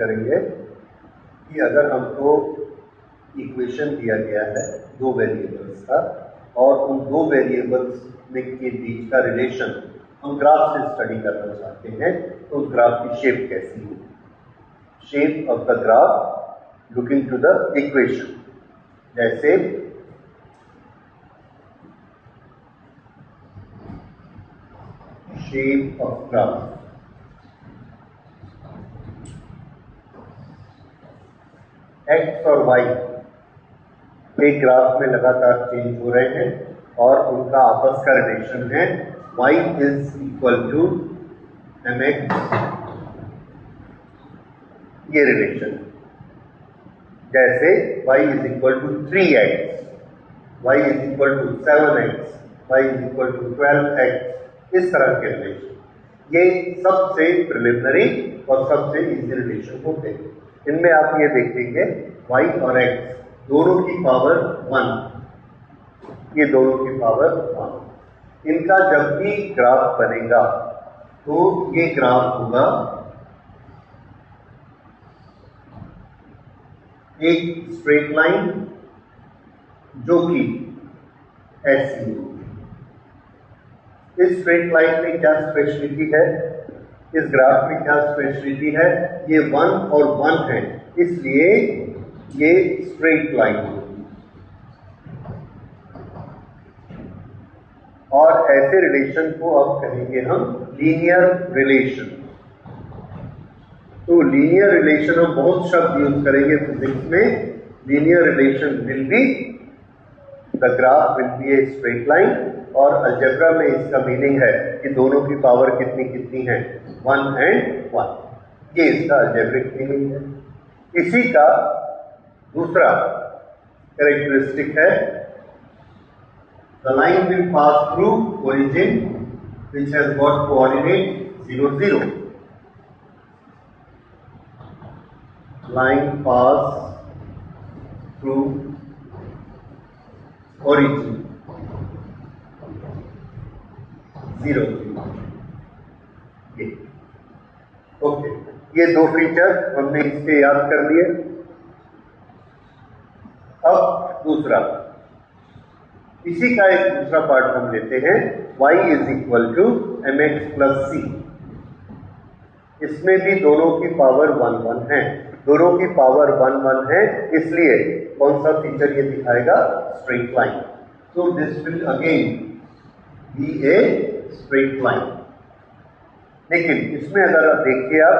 करेंगे कि अगर हमको इक्वेशन दिया गया है दो वेरिएबल्स का और उन दो वेरिएबल्स में के बीच का रिलेशन हम ग्राफ से स्टडी करना चाहते हैं, तो उस ग्राफ की शेप कैसी है? Shape of the graph looking to the equation, जैसे शेप ऑफ ग्राफ एक्स और वाई एक ग्राफ में लगातार चेंज हो रहे हैं और उनका आपस का रिलेशन है y is equal to mx, ये रिलेशन। जैसे y is equal to 3x, y is equal to 7x, y is equal to 12x, इस तरह के रिलेशन ये सबसे प्रिलिमिनरी और सबसे इजी रिलेशन होते हैं। इनमें आप ये देखेंगे y और x दोनों की पावर 1, ये दोनों की पावर 1। इनका जब भी ग्राफ बनेगा तो ये ग्राफ होगा एक स्ट्रेट लाइन जो कि ऐसी होगी। इस स्ट्रेट लाइन में क्या स्पेशलिटी है, इस ग्राफ में क्या स्पेशलिटी है? ये 1 और 1 है, इसलिए ये स्ट्रेट लाइन होगी। और ऐसे रिलेशन को अब कहेंगे हम लीनियर रिलेशन। तो लीनियर रिलेशन हम बहुत शब्द यूज करेंगे फिजिक्स में। Linear relation will be the graph will be a straight line, और अलजेब्रा में इसका मीनिंग है कि दोनों की पावर कितनी कितनी है, 1 and 1। ये इसका अलजेब्रिक मीनिंग है। इसी का दूसरा कैरेक्टरिस्टिक है the line will pass through origin which has got coordinate 0, 0. Line pass through origin 0, 0. Okay, ये दो फीचर हमने इसके याद कर लिए। अब दूसरा, इसी का एक दूसरा पार्ट हम लेते हैं y is equal to mx plus c. इसमें भी दोनों की पावर 1, 1 है, दोनों की पावर 1, 1 है, इसलिए कौन सा फीचर ये दिखाएगा? Straight line. तो this will again be a straight line. लेकिन इसमें अगर आप देखिए, आप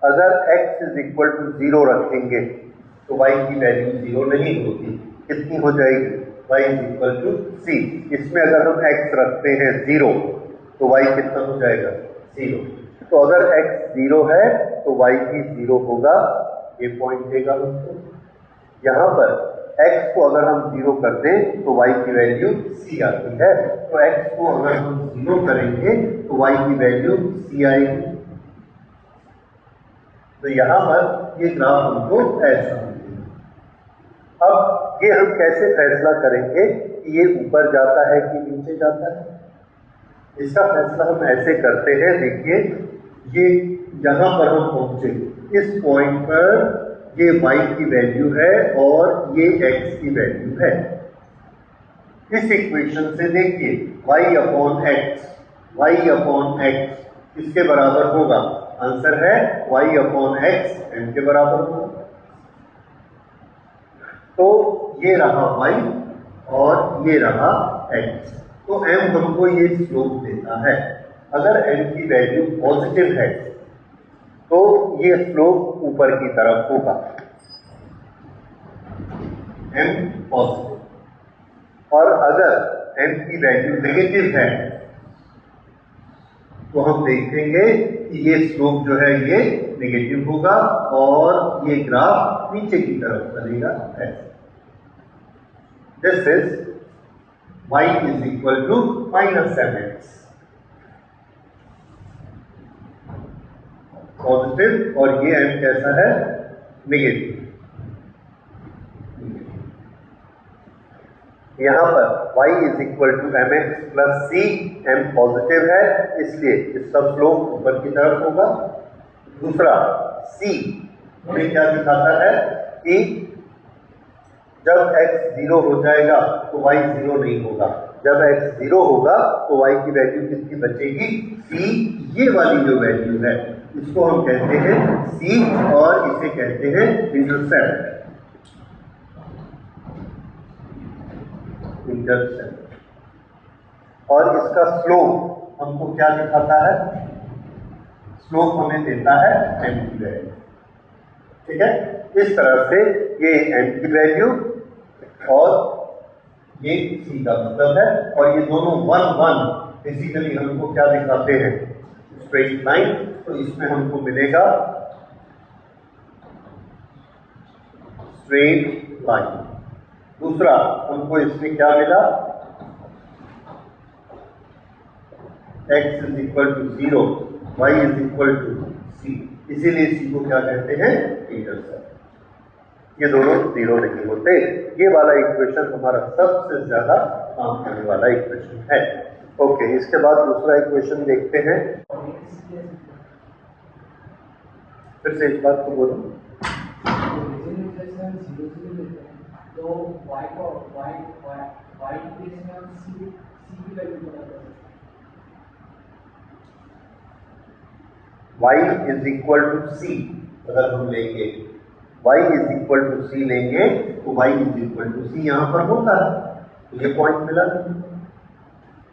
अगर x इज इक्वल टू 0 रखेंगे तो y की वैल्यू 0 नहीं होगी। कितनी हो जाएगी? y is equal to c। इसमें अगर हम x रखते हैं 0 तो y कितना हो जाएगा? 0। तो अगर x 0 है तो y भी 0 होगा, ये पॉइंट देगा हमको। यहाँ पर x को अगर हम 0 कर दें तो y की वैल्यू c आती है, तो x को अगर हम 0 करेंगे तो y की वैल्यू c आएगी। तो यहाँ पर ये ग्राफ हमको ऐसा मिलेगा। अब ये हम कैसे फैसला करेंगे कि ये ऊपर जाता है कि नीचे जाता है? इसका फैसला हम ऐसे करते हैं। देखिए, ये जहां पर हम पहुंचे, इस पॉइंट पर ये y की वैल्यू है और ये x की वैल्यू है। इस इक्वेशन से देखिए y अपॉन x किसके बराबर होगा? आंसर है y अपॉन x m के बराबर होगा। तो ये रहा y और ये रहा x। तो m हमको ये स्लोप देता है। अगर m की वैल्यू पॉजिटिव है तो ये स्लोप ऊपर की तरफ होगा, m पॉजिटिव। और अगर m की वैल्यू नेगेटिव है तो हम देखेंगे कि ये स्लोप जो है ये नेगेटिव होगा और ये ग्राफ नीचे की तरफ चलेगा। This is y is equal to -mx, positive, और ये m कैसा है? नेगेटिव। यहां पर y is equal to mx plus c, m positive है इसलिए इसका स्लोप ऊपर की तरफ होगा। दूसरा c हमें क्या दिखाता है कि जब x 0 हो जाएगा तो y 0 नहीं होगा, जब x 0 होगा तो y की वैल्यू कितनी बचेगी, c। ये वाली जो वैल्यू है इसको हम कहते हैं c और इसे कहते हैं इंटरसेप्ट। और इसका स्लोप हमको क्या दिखाता है, स्लोप हमें देता है m की वैल्यू। ठीक है, इस तरह से ये m की वैल्यू और ये c का मतलब है, और ये दोनों 1 1 बेसिकली हमको क्या दिखाते हैं, स्ट्रेट लाइन। तो इसमें हमको मिलेगा स्ट्रेट लाइन। दूसरा हमको इसमें क्या मिला, x is equal to 0, y is equal to c, इसीलिए c को क्या कहते हैं, इंटरसेप्ट। ये दोनों 0 नहीं होते। ये वाला इक्वेशन हमारा सबसे ज्यादा काम करने वाला इक्वेशन है। ओके, इसके बाद दूसरा इक्वेशन देखते हैं। फिर से इस बात को बोलो। तो y को y की केस में हम c की वैल्यू पता कर सकते y is equal to c अगर हम लेंगे, y is equal to c लेंगे तो y is equal to c यहां पर होता है, तो ये पॉइंट मिला।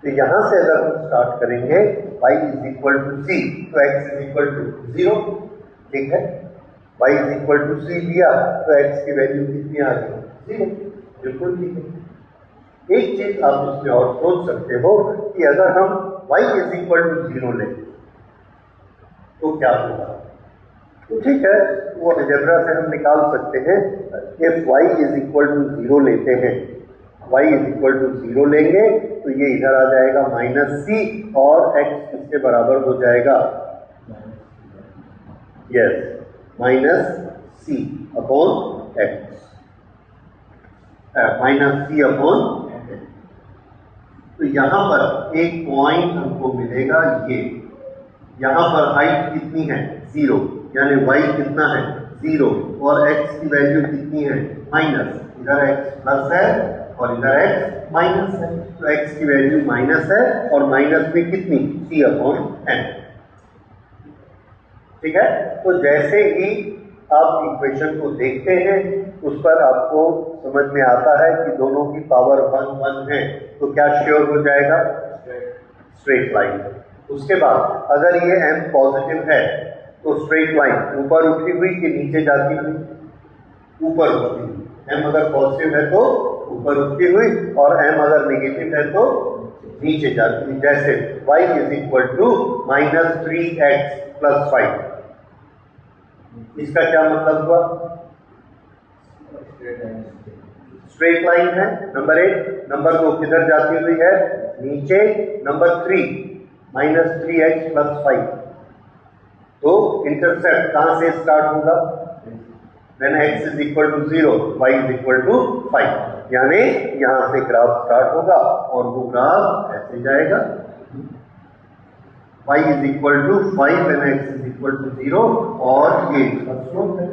तो यहां से अगर हम स्टार्ट करेंगे y is equal to c तो x इज इक्वल टू 0। ठीक है, y is equal to c लिया तो x की वैल्यू कितनी आ गई, 0। बिल्कुल ठीक है। एक चीज आप इसमें और सोच सकते हो कि अगर हम y इज इक्वल टू 0 लें तो क्या होगा। तो ठीक है, वो अलजेब्रा से हम निकाल सकते हैं। If y is equal to 0 लेते हैं, y इज इक्वल टू 0 लेंगे तो ये इधर आ जाएगा -c और x किसके बराबर हो जाएगा, yes, -c upon x, -c upon x। तो यहां पर एक पॉइंट हमको मिलेगा, ये यहां पर हाइट कितनी है, 0, यानी y कितना है, 0, और x की वैल्यू कितनी है, माइनस। इधर x प्लस है और इधर x माइनस है, तो x की वैल्यू माइनस है और माइनस में कितनी, c अपॉन n। ठीक है, तो जैसे ही आप इक्वेशन को देखते हैं उस पर आपको समझ में आता है कि दोनों की पावर 1 1 है, तो क्या श्योर हो जाएगा, स्ट्रेट लाइन। उसके बाद अगर ये m पॉजिटिव है तो स्ट्रेट लाइन ऊपर उठी हुई कि नीचे जाती हुई, ऊपर उठती हुई। m अगर पॉजिटिव है तो ऊपर उठती हुई और m अगर नेगेटिव है तो नीचे जाती हुई। जैसे y is equal to -3x + 5, इसका क्या मतलब हुआ, स्ट्रेट लाइन है, नंबर 1। नंबर 2 किधर जाती हुई है, नीचे। नंबर 3 -3x + 5, तो इंटरसेप्ट कहां से स्टार्ट होगा, when x is equal to 0, y is equal to 5, यानी यहां से ग्राफ स्टार्ट होगा और वो ग्राफ ऐसे जाएगा, y is equal to 5 when x is equal to 0, और ये स्लोप है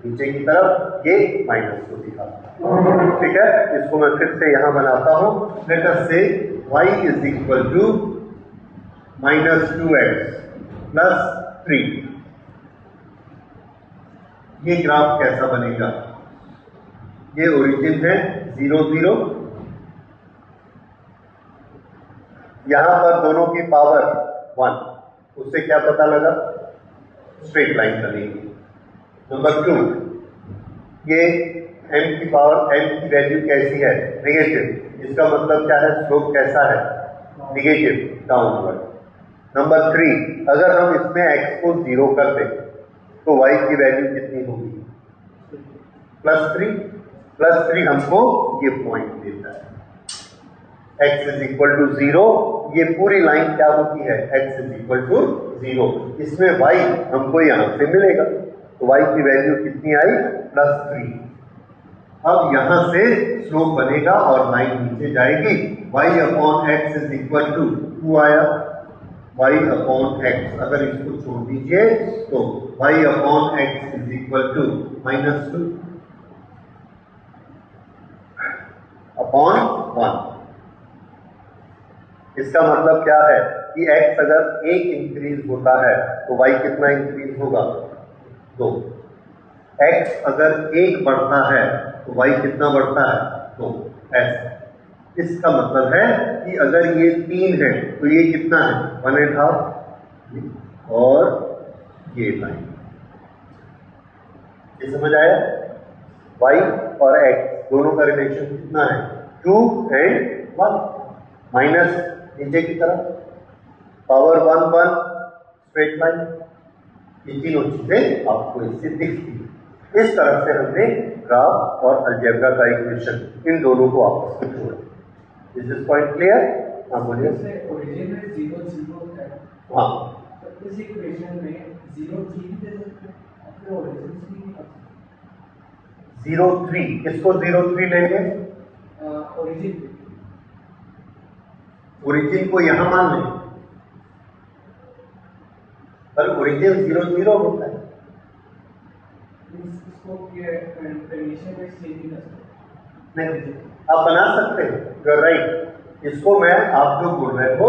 नीचे की तरफ, ये माइनस को दिखाता। ठीक है, इसको मैं फिर से यहां बनाता हूं। लेट अस से y is equal to -2x + 3। ये ग्राफ कैसा बनेगा, ये ओरिजिन है 0 0, यहां पर दोनों की पावर 1, उससे क्या पता लगा, स्ट्रेट लाइन बनेगी। नंबर 2, ये m की पावर, m की वैल्यू कैसी है, नेगेटिव, इसका मतलब क्या है, स्लोप कैसा है, नेगेटिव, डाउनवर्ड। नंबर 3, अगर हम इसमें x को 0 कर दें तो y की वैल्यू कितनी होगी, +3 हमको ये पॉइंट देता है। x इज इक्वल टू 0, ये पूरी लाइन क्या होती है, x इज इक्वल टू 0, इसमें y हमको यहां से मिलेगा, तो y की वैल्यू कितनी आई, +3। अब यहां से स्लोप बनेगा और लाइन नीचे जाएगी, y upon x is equal to 2 आया, y अपॉन x, अगर इसको छोड़ दीजिए तो y upon x is equal to -2 upon 1। इसका मतलब क्या है कि x अगर 1 इंक्रीज होता है तो y कितना इंक्रीज होगा? 2। x अगर 1 बढ़ता है तो y कितना बढ़ता है? 2। ऐसा इसका मतलब है कि अगर ये 3 है तो ये कितना है? 1.5। और ये लाइन, ये समझ आया? y और x दोनों का रिलेशन कितना है? 2 and 1। माइनस नीचे की तरफ, पावर 1 1, स्ट्रेट लाइन। ये तीनों चीजें आपको इससे दिखती है। इस तरह से हमने ग्राफ और अलजेब्रा का इक्वेशन इन दोनों को आपस में जोड़ा। Is this point clear? हाँ बोलिए। ओरिजिन में 0 0 है, हाँ, तो इस इक्वेशन में 0 3 दे सकते हैं, अपने ओरिजिन से नहीं निकाल सकते। 0 3, किसको 0 3 लेंगे? ओरिजिन, ओरिजिन को यहां मान लें, पर ओरिजिन 0 0 होता है। इसको कंडीशन में चेंज नहीं कर सकते। नहीं, आप बना सकते हैं, यू आर राइट। इसको मैं आप जो बोल रहे हो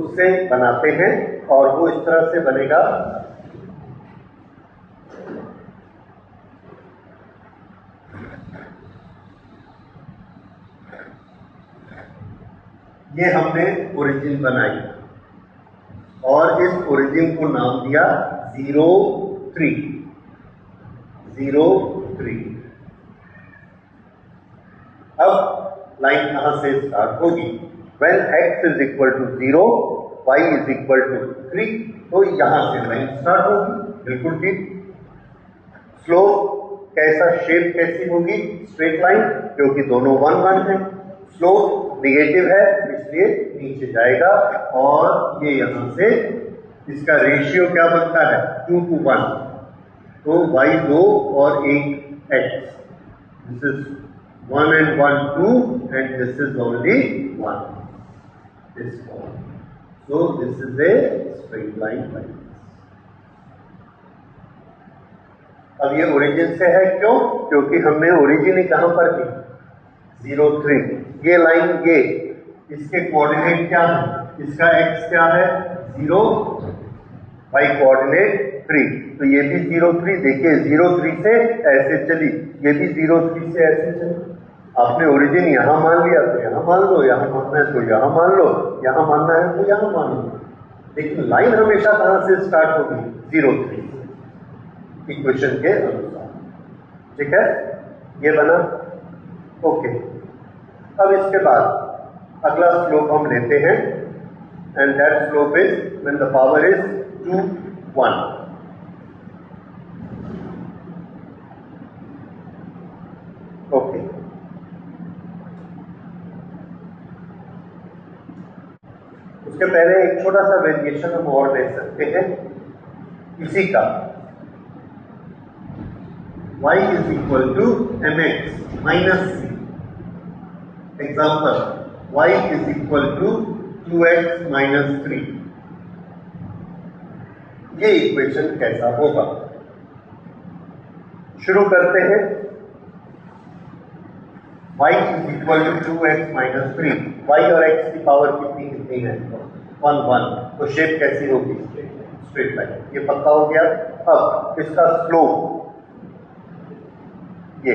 उससे बनाते हैं और वो इस तरह से बनेगा। ये हमने ओरिजिन बनाई और इस ओरिजिन को नाम दिया 0 3 0 3। अब लाइन कहां से स्टार्ट होगी? When x is equal to 0, y is equal to 3, तो यहां से लाइन स्टार्ट होगी। बिल्कुल ठीक। स्लोप कैसा, शेप कैसी होगी? स्ट्रेट लाइन, क्योंकि दोनों 1 1 है। स्लोप नेगेटिव है इसलिए नीचे जाएगा और ये यहां से इसका रेशियो क्या बनता है? 2 to 1। तो y 2 और 1 x, this is 1 and 1 2 and this is only 1, this one. So this is a straight line like this. अब ये ओरिजिन से है, क्यों? क्योंकि हमने ओरिजिन ही कहां पर की? 0 3। ये लाइन, ये इसके कोऑर्डिनेट क्या है? इसका x क्या है? 0, y कोऑर्डिनेट 3, तो ये भी 0 3। देखिए 0 3 से ऐसे चली, ये भी 0 3 से ऐसे चली। आपने ओरिजिन यहां मान लिया तो यहां मान लो, यहां मानना है तो यहां मान लो, यहां मानना है तो यहां मान लो। लेकिन लाइन हमेशा कहां से स्टार्ट होगी? 0 3 इक्वेशन के अनुसार। ठीक है, ये बना। ओके, अब इसके बाद अगला स्लोप हम लेते हैं and that slope is when the power is 2 1। Okay, उसके पहले एक छोटा सा वेरिएशन हम और ले सकते हैं इसी का। y is equal to mx minus c। Example, y is equal to 2x minus 3। ये इक्वेशन कैसा होगा? शुरू करते हैं। y is equal to 2x minus 3। y और x की पावर कितनी कितनी है? 1 1। तो शेप कैसी होगी? Straight line. ये पक्का हो गया। अब इसका स्लोप, ये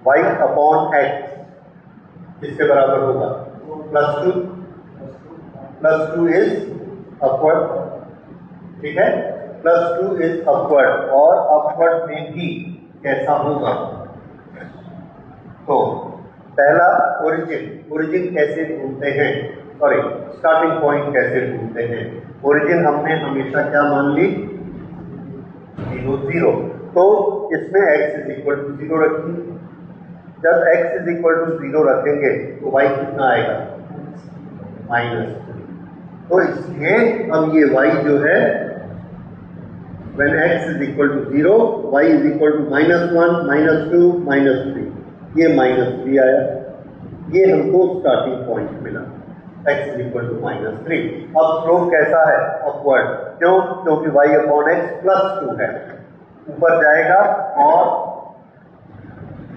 y अपॉन x किसके बराबर होगा? +2। +2 इज अपवर्ड, ठीक है, +2 इज अपवर्ड। और अपवर्ड में भी कैसा होगा? तो पहला ओरिजिन कैसे ढूंढते हैं? सॉरी, स्टार्टिंग पॉइंट कैसे ढूंढते हैं? ओरिजिन हमने हमेशा क्या मान ली? 0 0। तो इसमें x इज इक्वल टू 0 रखिए। जब x इज इक्वल टू 0 रखेंगे तो y कितना आएगा? -3। तो इसलिए अब ये y जो है, when x is equal to 0, y is equal to -1 -2 -3, ये -3 आया। ये हमको स्टार्टिंग पॉइंट मिला। x is equal to -3। अब स्लोप कैसा है? अपवर्ड। क्यों? क्योंकि y अपॉन एक्स प्लस 2 है, ऊपर जाएगा और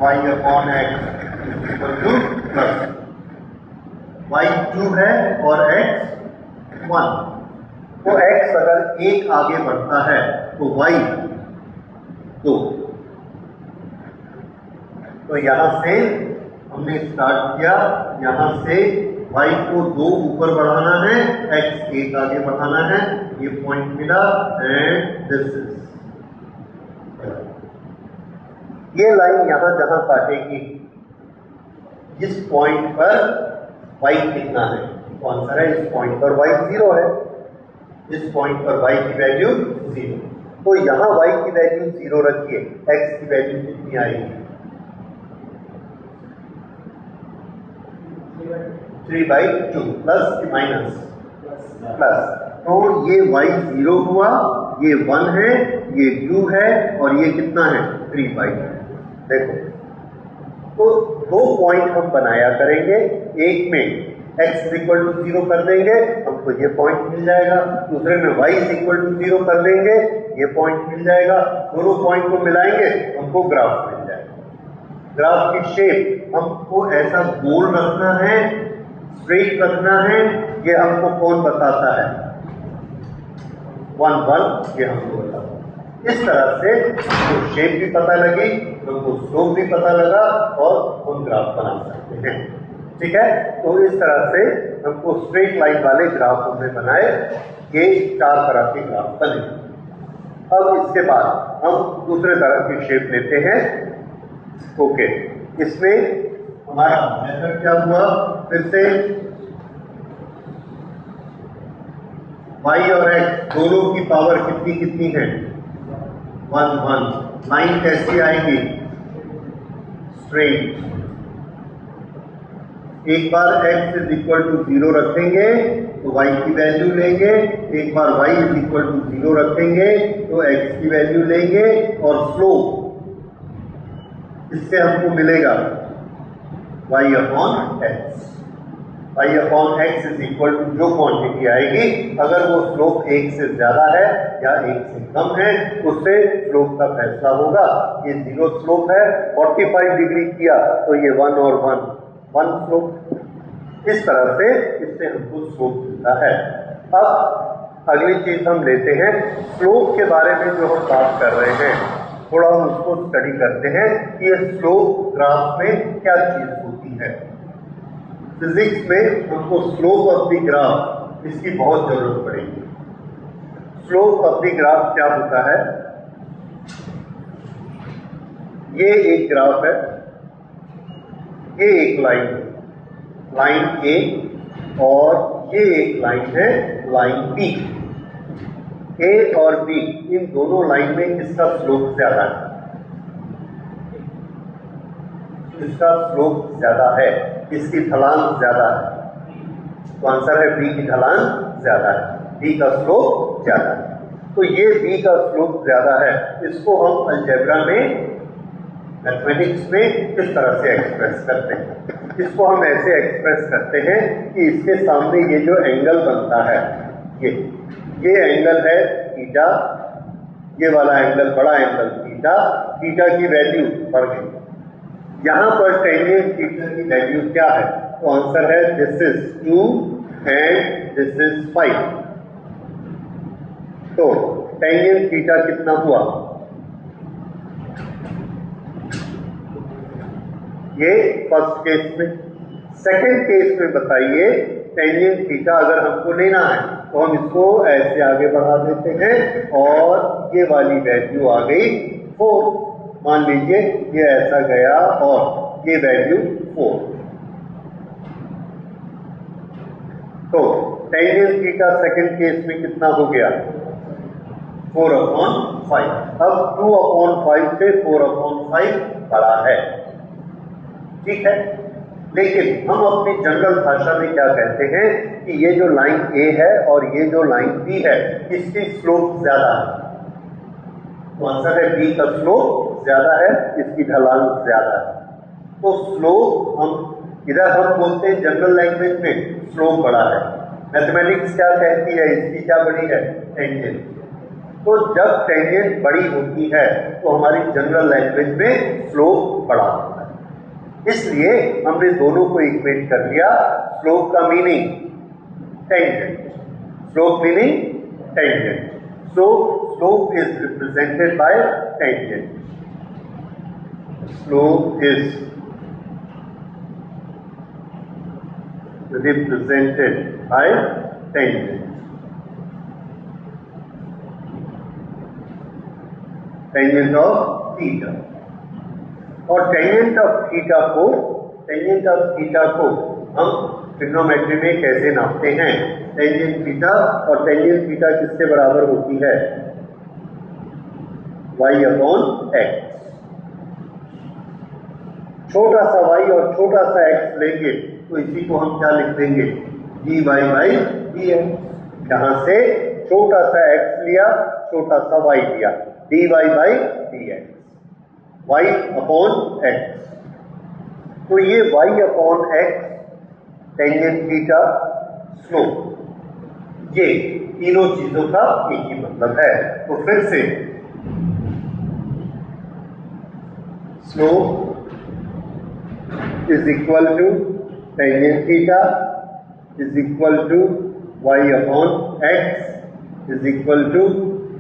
y upon x is equal two plus y 2 है और x 1। तो x अगर 1 आगे बढ़ता है तो y 2। तो यहां से हमने स्टार्ट किया, यहां से y को 2 ऊपर बढ़ाना है, x 1 आगे बढ़ाना है, ये पॉइंट मिला एंड दिस इज। ये लाइन यहां जहां काटेगी, इस पॉइंट पर y कितना है? कौन सा है? इस पॉइंट पर y 0 है, इस पॉइंट पर y की वैल्यू 0। तो यहां y की वैल्यू 0 रखिए, x की वैल्यू कितनी आएगी? 3/2 प्लस कि माइनस? प्लस। तो ये y 0 हुआ, ये 1 है, ये 2 है और ये कितना है? 3/2। देखो, तो 2 पॉइंट हम बनाया करेंगे, एक में x इज इक्वल टू 0 कर देंगे, हमको ये पॉइंट मिल जाएगा, दूसरे में y इज इक्वल टू 0 कर देंगे, ये पॉइंट मिल जाएगा। दोनों पॉइंट को मिलाएंगे, हमको ग्राफ मिल जाएगा। ग्राफ की शेप हमको ऐसा गोल रखना है, स्ट्रेट रखना है, ये हमको कौन बताता है? 1 ये हमको बताता है। इस तरह से हमको शेप भी पता लगी, हमको स्लोप भी पता लगा और हम ग्राफ बना सकते हैं। ठीक है, तो इस तरह से हमको स्ट्रेट लाइन वाले ग्राफ हमने बनाए, ये 4 तरह के ग्राफ बने। अब इसके बाद हम दूसरे तरह की शेप लेते हैं। ओके, इसमें हमारा मेथड क्या हुआ? फिर से y और x दोनों की पावर कितनी कितनी है? 1 लाइन कैसी आएगी? स्ट्रेट। एक बार x इज इक्वल टू 0 रखेंगे तो y की वैल्यू लेंगे, एक बार y इज इक्वल टू 0 रखेंगे तो x की वैल्यू लेंगे, और स्लोप इससे हमको मिलेगा y upon x। y upon x is equal to जो क्वांटिटी आएगी, अगर वो स्लोप 1 से ज्यादा है या 1 से कम है, उससे स्लोप का फैसला होगा। ये 0 स्लोप है, 45 डिग्री किया तो ये 1 और 1 स्लोप। इस तरह से इससे हमको स्लोप मिलता है। अब अगली चीज हम लेते हैं, स्लोप के बारे में जो हम बात कर रहे हैं, थोड़ा हम उसको स्टडी करते हैं कि ये स्लोप ग्राफ में क्या चीज होती है। फिजिक्स में हमको स्लोप ऑफ द ग्राफ, इसकी बहुत जरूरत पड़ेगी। स्लोप ऑफ द ग्राफ क्या होता है? ये एक ग्राफ है, ये एक लाइन है, लाइन ए, और ये एक लाइन है, लाइन बी। ए और बी इन दोनों लाइन में किसका स्लोप ज्यादा है? इसका स्लोप ज्यादा है, इसकी ढलान ज्यादा है। तो आंसर है बी की ढलान ज्यादा है, बी का स्लोप ज्यादा है। तो ये बी का स्लोप ज्यादा है, इसको हम अलजेब्रा में, मैथमेटिक्स में किस तरह से एक्सप्रेस करते हैं? इसको हम ऐसे एक्सप्रेस करते हैं कि इसके सामने ये जो एंगल बनता है, ये एंगल है थीटा, ये वाला एंगल बड़ा एंगल थीटा, थीटा की वैल्यू बढ़ गई। यहां पर टेंजेंट थीटा की वैल्यू क्या है? तो आंसर है this is 2 and this is 5। तो टेंजेंट थीटा कितना हुआ? ये फर्स्ट केस में। सेकंड केस में बताइए, टेंजेंट थीटा अगर हमको लेना है तो हम इसको ऐसे आगे बढ़ा देते हैं और ये वाली वैल्यू आ गई 4। मान लीजिए ये ऐसा गया और ये वैल्यू 4। तो टेंजेंट थीटा सेकंड केस में कितना हो गया? 4/5। अब 2/5 से 4/5 बड़ा है, ठीक है। लेकिन हम अपनी जनरल भाषा में क्या कहते हैं कि ये जो लाइन ए है और ये जो लाइन बी है, इसकी स्लोप ज्यादा है। तो आंसर है बी का स्लोप ज्यादा है, इसकी ढलान ज्यादा है। तो स्लोप हम इधर हम बोलते हैं जनरल लैंग्वेज में स्लोप बड़ा है, मैथमेटिक्स क्या कहती है, इसकी क्या बड़ी है, टेंजेंट। तो जब टेंजेंट बड़ी होती है तो हमारी जनरल लैंग्वेज में स्लोप बड़ा होता है। इसलिए हमने दोनों को इक्वेट कर लिया। स्लोप का meaning tangent, slope meaning tangent. So slope is represented by tangent. Slope is represented by tangent. Tangent of theta. और tangent of theta को हम ट्रिग्नोमेट्री में कैसे नापते हैं? टेंजेंट थीटा, और टेंजेंट थीटा किसके बराबर होती है? y/x। छोटा सा y और छोटा सा x लेंगे तो इसी को हम क्या लिख देंगे? dy/dx। यहां से छोटा सा x लिया, छोटा सा y लिया, dy/dx, y/x। तो ये y/x टेंजेंट थीटा, स्लोप, ये तीनों चीजों का एक ही मतलब है। तो फिर से slope is equal to tangent theta is equal to y/x is equal to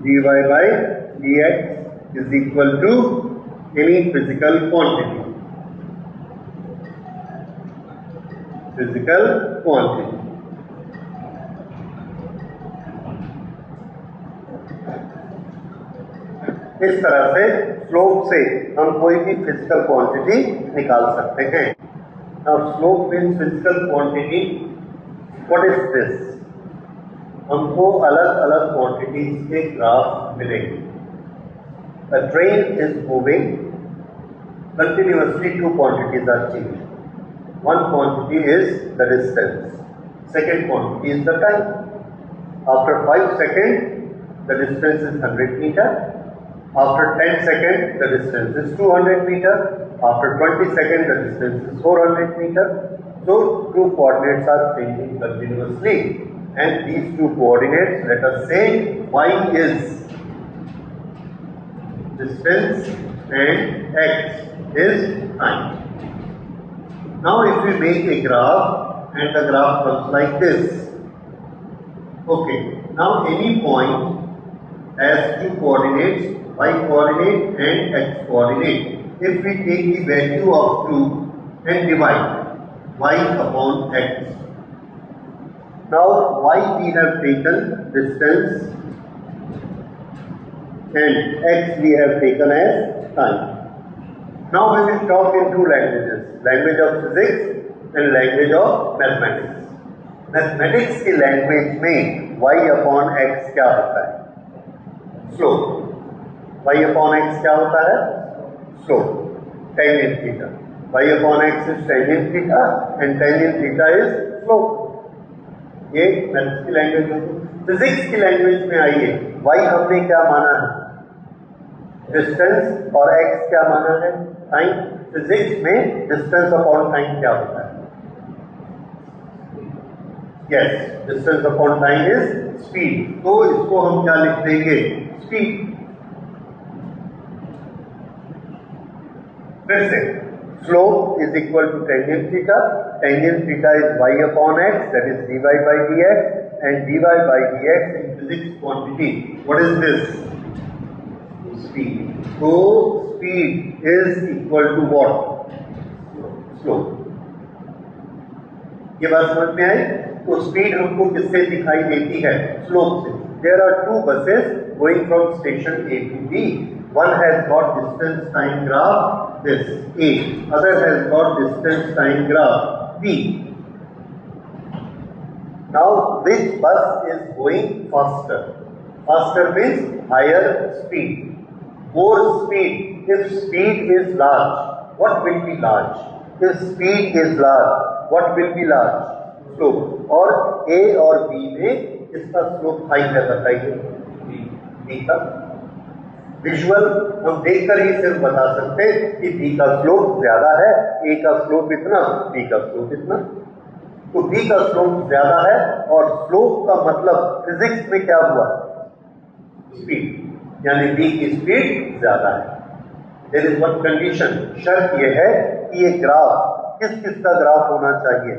dy/dx is equal to any physical quantity, physical quantity. इस तरह से स्लोप से हम कोई भी फिजिकल क्वांटिटी निकाल सकते हैं। अब slope means physical quantity. What is this? हमको अलग अलग क्वांटिटीज के ग्राफ मिलेंगे। A train is moving continuously, two quantities are changing. One quantity is the distance, second quantity is the time. After 5 seconds, the distance is 100 meter. After 10 seconds, the distance is 200 meter. After 20 seconds, the distance is 400 meter. So, two coordinates are changing continuously, and these two coordinates, let us say y is distance and x is time. Now if we make a graph and the graph comes like this, okay, now any point has two coordinates, y coordinate and x coordinate. If we take the value of 2 and divide y upon x, now y we have taken distance and x we have taken as time. Now we will talk in two languages, language of physics and language of mathematics. Mathematics की language में y upon x क्या होता है? Slope. y upon x क्या होता है? Slope. Tangent theta. y upon x is tangent theta and tangent theta is slope. ये maths की लैंग्वेज होती है। फिजिक्स की लैंग्वेज में आइए, y हमने क्या माना है? डिस्टेंस, और x क्या माना है? टाइम। फिजिक्स में डिस्टेंस अपॉन टाइम क्या होता है? Yes, distance upon time is speed. तो इसको हम क्या लिख देंगे? स्पीड। फिर से slope is equal to tangent theta, tangent theta is y upon x, that is dy by dx, and dy by dx in physics quantity, what is this? Speed. So speed is equal to what? Slope. ये बात समझ में आई? तो speed हमको किससे दिखाई देती है? स्लोप से। There are two buses going from station A to B. One has got distance time graph, this A. Other has got distance time graph, B. Now which bus is going faster? Faster means higher speed. More speed. If speed is large, what will be large? If speed is large, what will be large? Slope. और A और B में इसका slope high है, बताइए। B का visual हम देखकर ही सिर्फ बता सकते कि बी का स्लोप ज्यादा है, ए का स्लोप इतना, बी का स्लोप इतना। तो बी का स्लोप ज्यादा है और स्लोप का मतलब फिजिक्स में क्या हुआ, स्पीड, यानी बी की स्पीड ज्यादा है। देयर इज वन कंडीशन, शर्त यह है कि ये ग्राफ किस किस का ग्राफ होना चाहिए,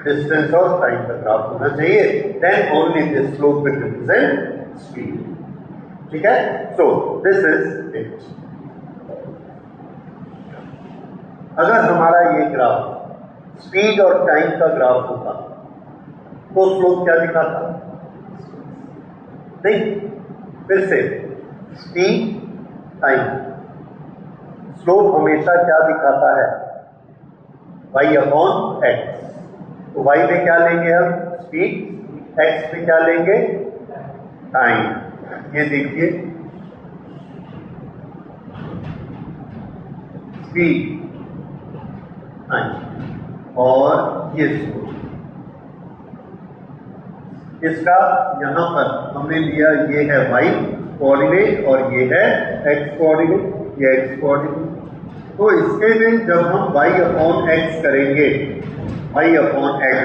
डिस्टेंस और टाइम का ग्राफ होना चाहिए, then only this slope will represent speed. ठीक है, सो दिस इज इट। अगर हमारा ये ग्राफ स्पीड और टाइम का ग्राफ होता तो स्लोप क्या दिखाता, नहीं, फिर से स्पीड टाइम, स्लोप हमेशा क्या दिखाता है, y अपॉन एक्स। तो y में क्या लेंगे हम, स्पीड, x में क्या लेंगे, टाइम। ये देखिए स्पीड टाइम और ये स्लोप। इसका यहां पर हमने लिया, ये है y कोऑर्डिनेट और ये है x कोऑर्डिनेट, ये x कोऑर्डिनेट। तो इसके में जब हम y अपॉन x करेंगे, y upon x,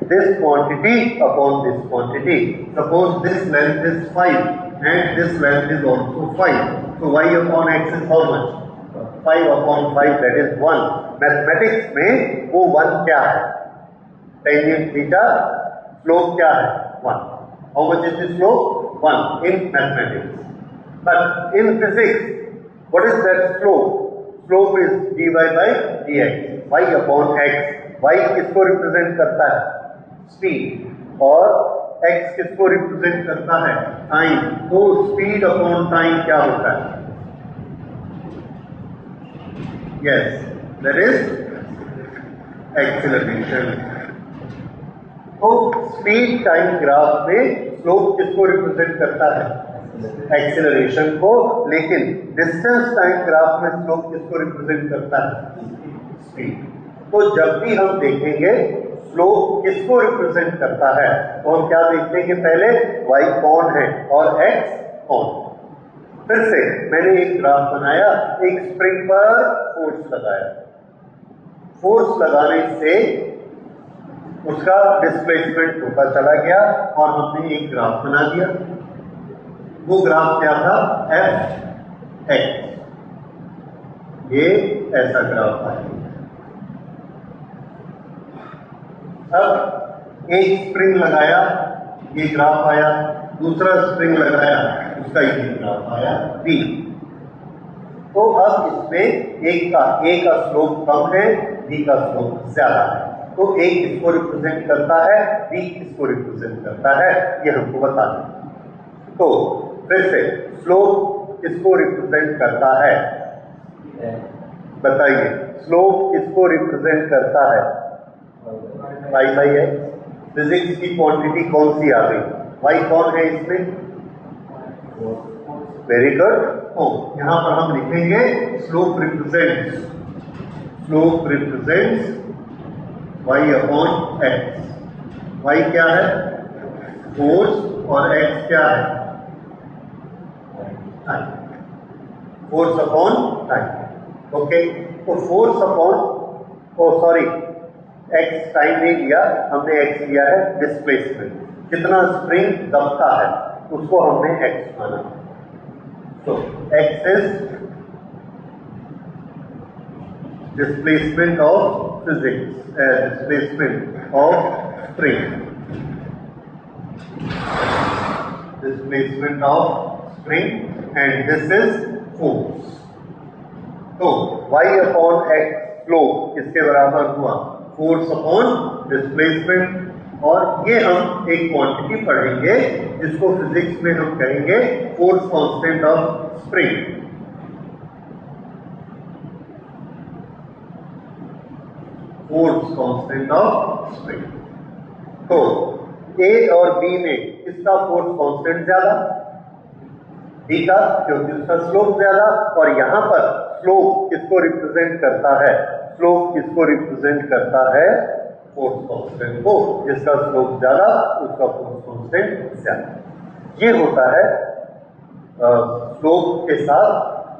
this quantity upon this quantity, suppose this length is 5 and this length is also 5, so y upon x is how much, 5 upon 5, that is 1। Mathematics में वो 1 क्या है, tangent theta, slope क्या है, 1। How much is the slope, 1 in mathematics, but in physics what is that slope, slope is dy by dx, y upon x। y किसको represent करता है, speed, और x किसको रिप्रेजेंट करता है, टाइम। तो स्पीड अपॉन टाइम क्या होता है, यस, दैट इज एक्सीलरेशन। तो स्पीड टाइम ग्राफ में स्लोप किसको रिप्रेजेंट करता है, एक्सीलरेशन को, लेकिन डिस्टेंस टाइम ग्राफ में स्लोप किसको रिप्रेजेंट करता है, स्पीड। तो जब भी हम देखेंगे स्लोप किसको रिप्रेजेंट करता है, तो हम क्या देखते हैं कि पहले y कौन है और x कौन। फिर से मैंने एक ग्राफ बनाया, एक स्प्रिंग पर फोर्स लगाया, फोर्स लगाने से उसका डिस्प्लेसमेंट होता चला गया और हमने एक ग्राफ बना दिया। वो ग्राफ क्या था, एफ एक्स, ये ऐसा ग्राफ आया। अब एक स्प्रिंग लगाया, ये ग्राफ आया, दूसरा स्प्रिंग लगाया, उसका ये ग्राफ आया बी। तो अब इसमें एक का स्लोप कम है, बी का स्लोप ज्यादा है। तो एक किसको रिप्रेजेंट करता है, बी किसको रिप्रेजेंट करता है, ये हमको बताना। तो फिर से स्लोप किसको रिप्रेजेंट करता है, बताइए, स्लोप किसको रिप्रेजेंट करता है, y बाई एक्स। फिजिक्स की क्वांटिटी कौन सी आ गई, y कौन है इसमें, वेरी गुड। तो यहां पर हम लिखेंगे slope represents y upon x. y क्या है, फोर्स, और x क्या है, time, force upon time. Okay, तो फोर्स अपॉन, ओ सॉरी, x टाइम नहीं लिया हमने, x लिया है डिस्प्लेसमेंट, कितना स्प्रिंग दबता है उसको हमने x माना। तो x is displacement of physics, displacement of spring, displacement of spring, and this is force. तो y अपॉन x स्लोप किसके बराबर हुआ, फोर्स अपॉन डिस्प्लेसमेंट। और ये हम एक क्वांटिटी पढ़ेंगे जिसको फिजिक्स में हम कहेंगे force constant of spring. Force constant of spring. तो ए और बी में किसका फोर्स कांस्टेंट ज्यादा, बी का, क्योंकि उसका स्लोप ज्यादा। और यहां पर स्लोप किसको रिप्रेजेंट करता है, स्लोप किसको रिप्रेजेंट करता है, फोर्स कांस्टेंट को, जिसका स्लोप ज्यादा उसका फोर्स कांस्टेंट ज्यादा। ये होता है स्लोप के साथ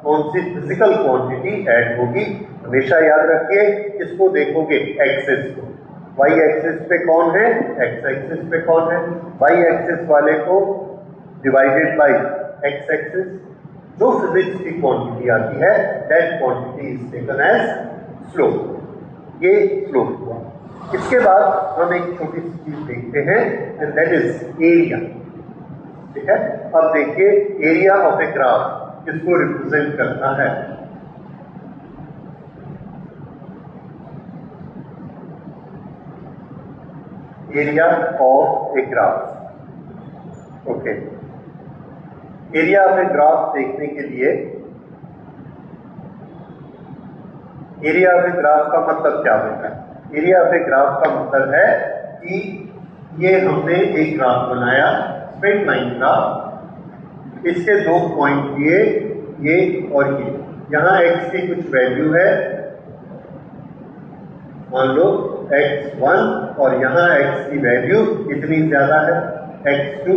कौन सी फिजिकल क्वांटिटी ऐड होगी। हमेशा याद रखिए, इसको देखोगे एक्सिस को, वाई एक्सिस पे कौन है, एक्स एक्सिस पे कौन है, वाई एक्सिस वाले को डिवाइडेड बाय एक्स एक्सिस, जो फिजिक्स की क्वांटिटी आती है that quantity is taken as slope. ये स्लोप हुआ। इसके बाद हम एक छोटी सी चीज देखते हैं एंड दैट इज एरिया। ठीक है, अब देखिए एरिया ऑफ ए ग्राफ किसको रिप्रेजेंट करता है। Area of a graph. Okay, area of a graph देखने के लिए एरिया ऑफ ए ग्राफ का मतलब क्या होता है। एरिया ऑफ ए ग्राफ का मतलब है कि ये हमने एक ग्राफ बनाया, स्ट्रेट लाइन ग्राफ, इसके दो पॉइंट लिए, ये और ये, यहां x की कुछ वैल्यू है, मान लो x1, और यहां x की वैल्यू इतनी ज्यादा है x2।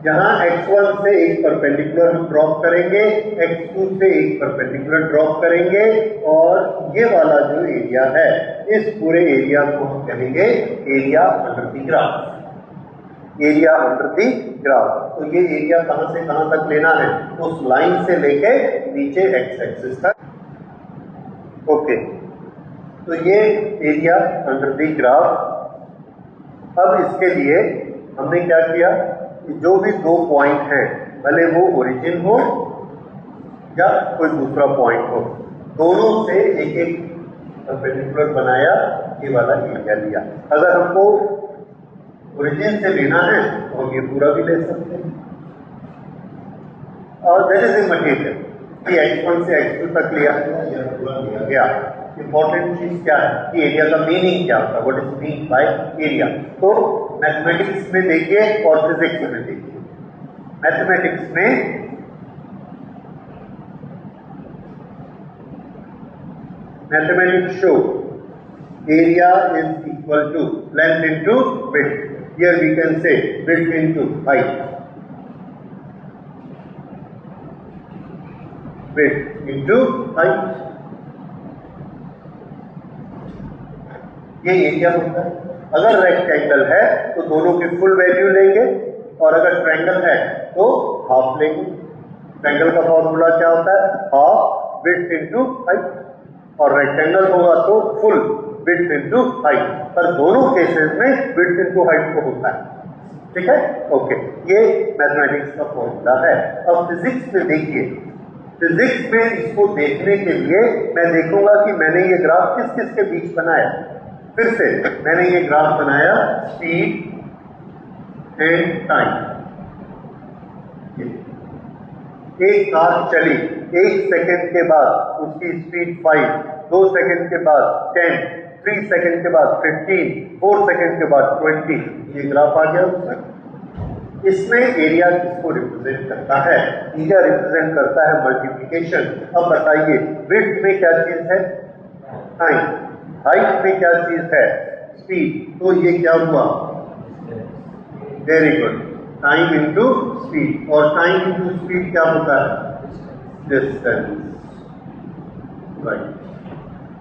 यहां x1 से एक परपेंडिकुलर हम ड्रॉप करेंगे, x2 से एक परपेंडिकुलर ड्रॉप करेंगे, और ये वाला जो एरिया है इस पूरे एरिया को हम कहेंगे area under the graph. Area under the graph. तो ये एरिया कहां से कहां तक लेना है, उस लाइन से लेके नीचे एक्स एक्सिस तक। ओके, तो ये एरिया अंडर द ग्राफ। अब इसके लिए हमने क्या किया, जो भी दो पॉइंट हैं, भले वो ओरिजिन हो या कोई दूसरा पॉइंट हो, दोनों से एक एक परपेंडिकुलर बनाया, ये वाला एरिया लिया। अगर हमको ओरिजिन से लेना है तो हम ये पूरा भी ले सकते हैं, और दैट इज इम्मटेरियल कि x1 से x2 तक लिया या पूरा लिया गया। इंपॉर्टेंट चीज क्या है कि एरिया का मीनिंग क्या होता है, what is mean by area. तो मैथमेटिक्स में देखिए और फिजिक्स में देखिए। मैथमेटिक्स में mathematics show area is equal to length into width. Here we can say width into height. Width into height. ये एरिया होता है। अगर रेक्टेंगल है तो दोनों की फुल वैल्यू लेंगे, और अगर ट्रायंगल है तो हाफ लेंगे। ट्रायंगल का फॉर्मूला क्या होता है, हाफ विड्थ इनटू हाइट, और रेक्टेंगल होगा तो फुल विड्थ इनटू हाइट, पर दोनों केसेस में विड्थ इनटू हाइट को होता है। ठीक है, ओके, ये मैथमेटिक्स का फॉर्मूला है। अब फिजिक्स में देखिए, फिजिक्स में इसको देखने के लिए मैं देखूंगा कि मैंने ये ग्राफ किस किस के बीच बनाया। फिर से मैंने ये ग्राफ बनाया स्पीड एंड टाइम। एक कार चली, 1 सेकंड के बाद उसकी स्पीड 5, 2 सेकंड के बाद 10, 3 सेकंड के बाद 15, 4 सेकंड के बाद 20, ये ग्राफ आ गया उसमें। इसमें एरिया किसको रिप्रेजेंट करता है, एरिया रिप्रेजेंट करता है मल्टीप्लिकेशन। अब बताइए विड्थ में क्या चीज है, टाइम, हाइट में क्या चीज है, स्पीड। तो ये क्या हुआ, very good, time into speed, और टाइम इंटू स्पीड क्या होता है, डिस्टेंस, राइट।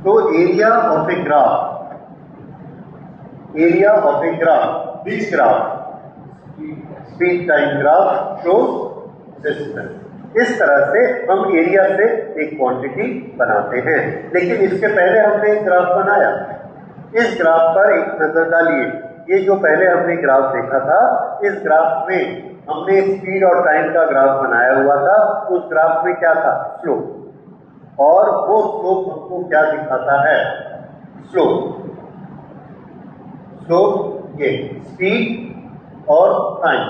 तो area of a graph, area of a graph, which graph, speed time graph shows distance. इस तरह से हम एरिया से एक क्वांटिटी बनाते हैं। लेकिन इसके पहले हमने एक ग्राफ बनाया, इस ग्राफ पर एक नजर डालिए। ये जो पहले हमने ग्राफ देखा था, इस ग्राफ में हमने स्पीड और टाइम का ग्राफ बनाया हुआ था। उस ग्राफ में क्या था, स्लोप, और वो स्लोप हमको क्या दिखाता है, स्लोप, स्लोप ये स्पीड और टाइम,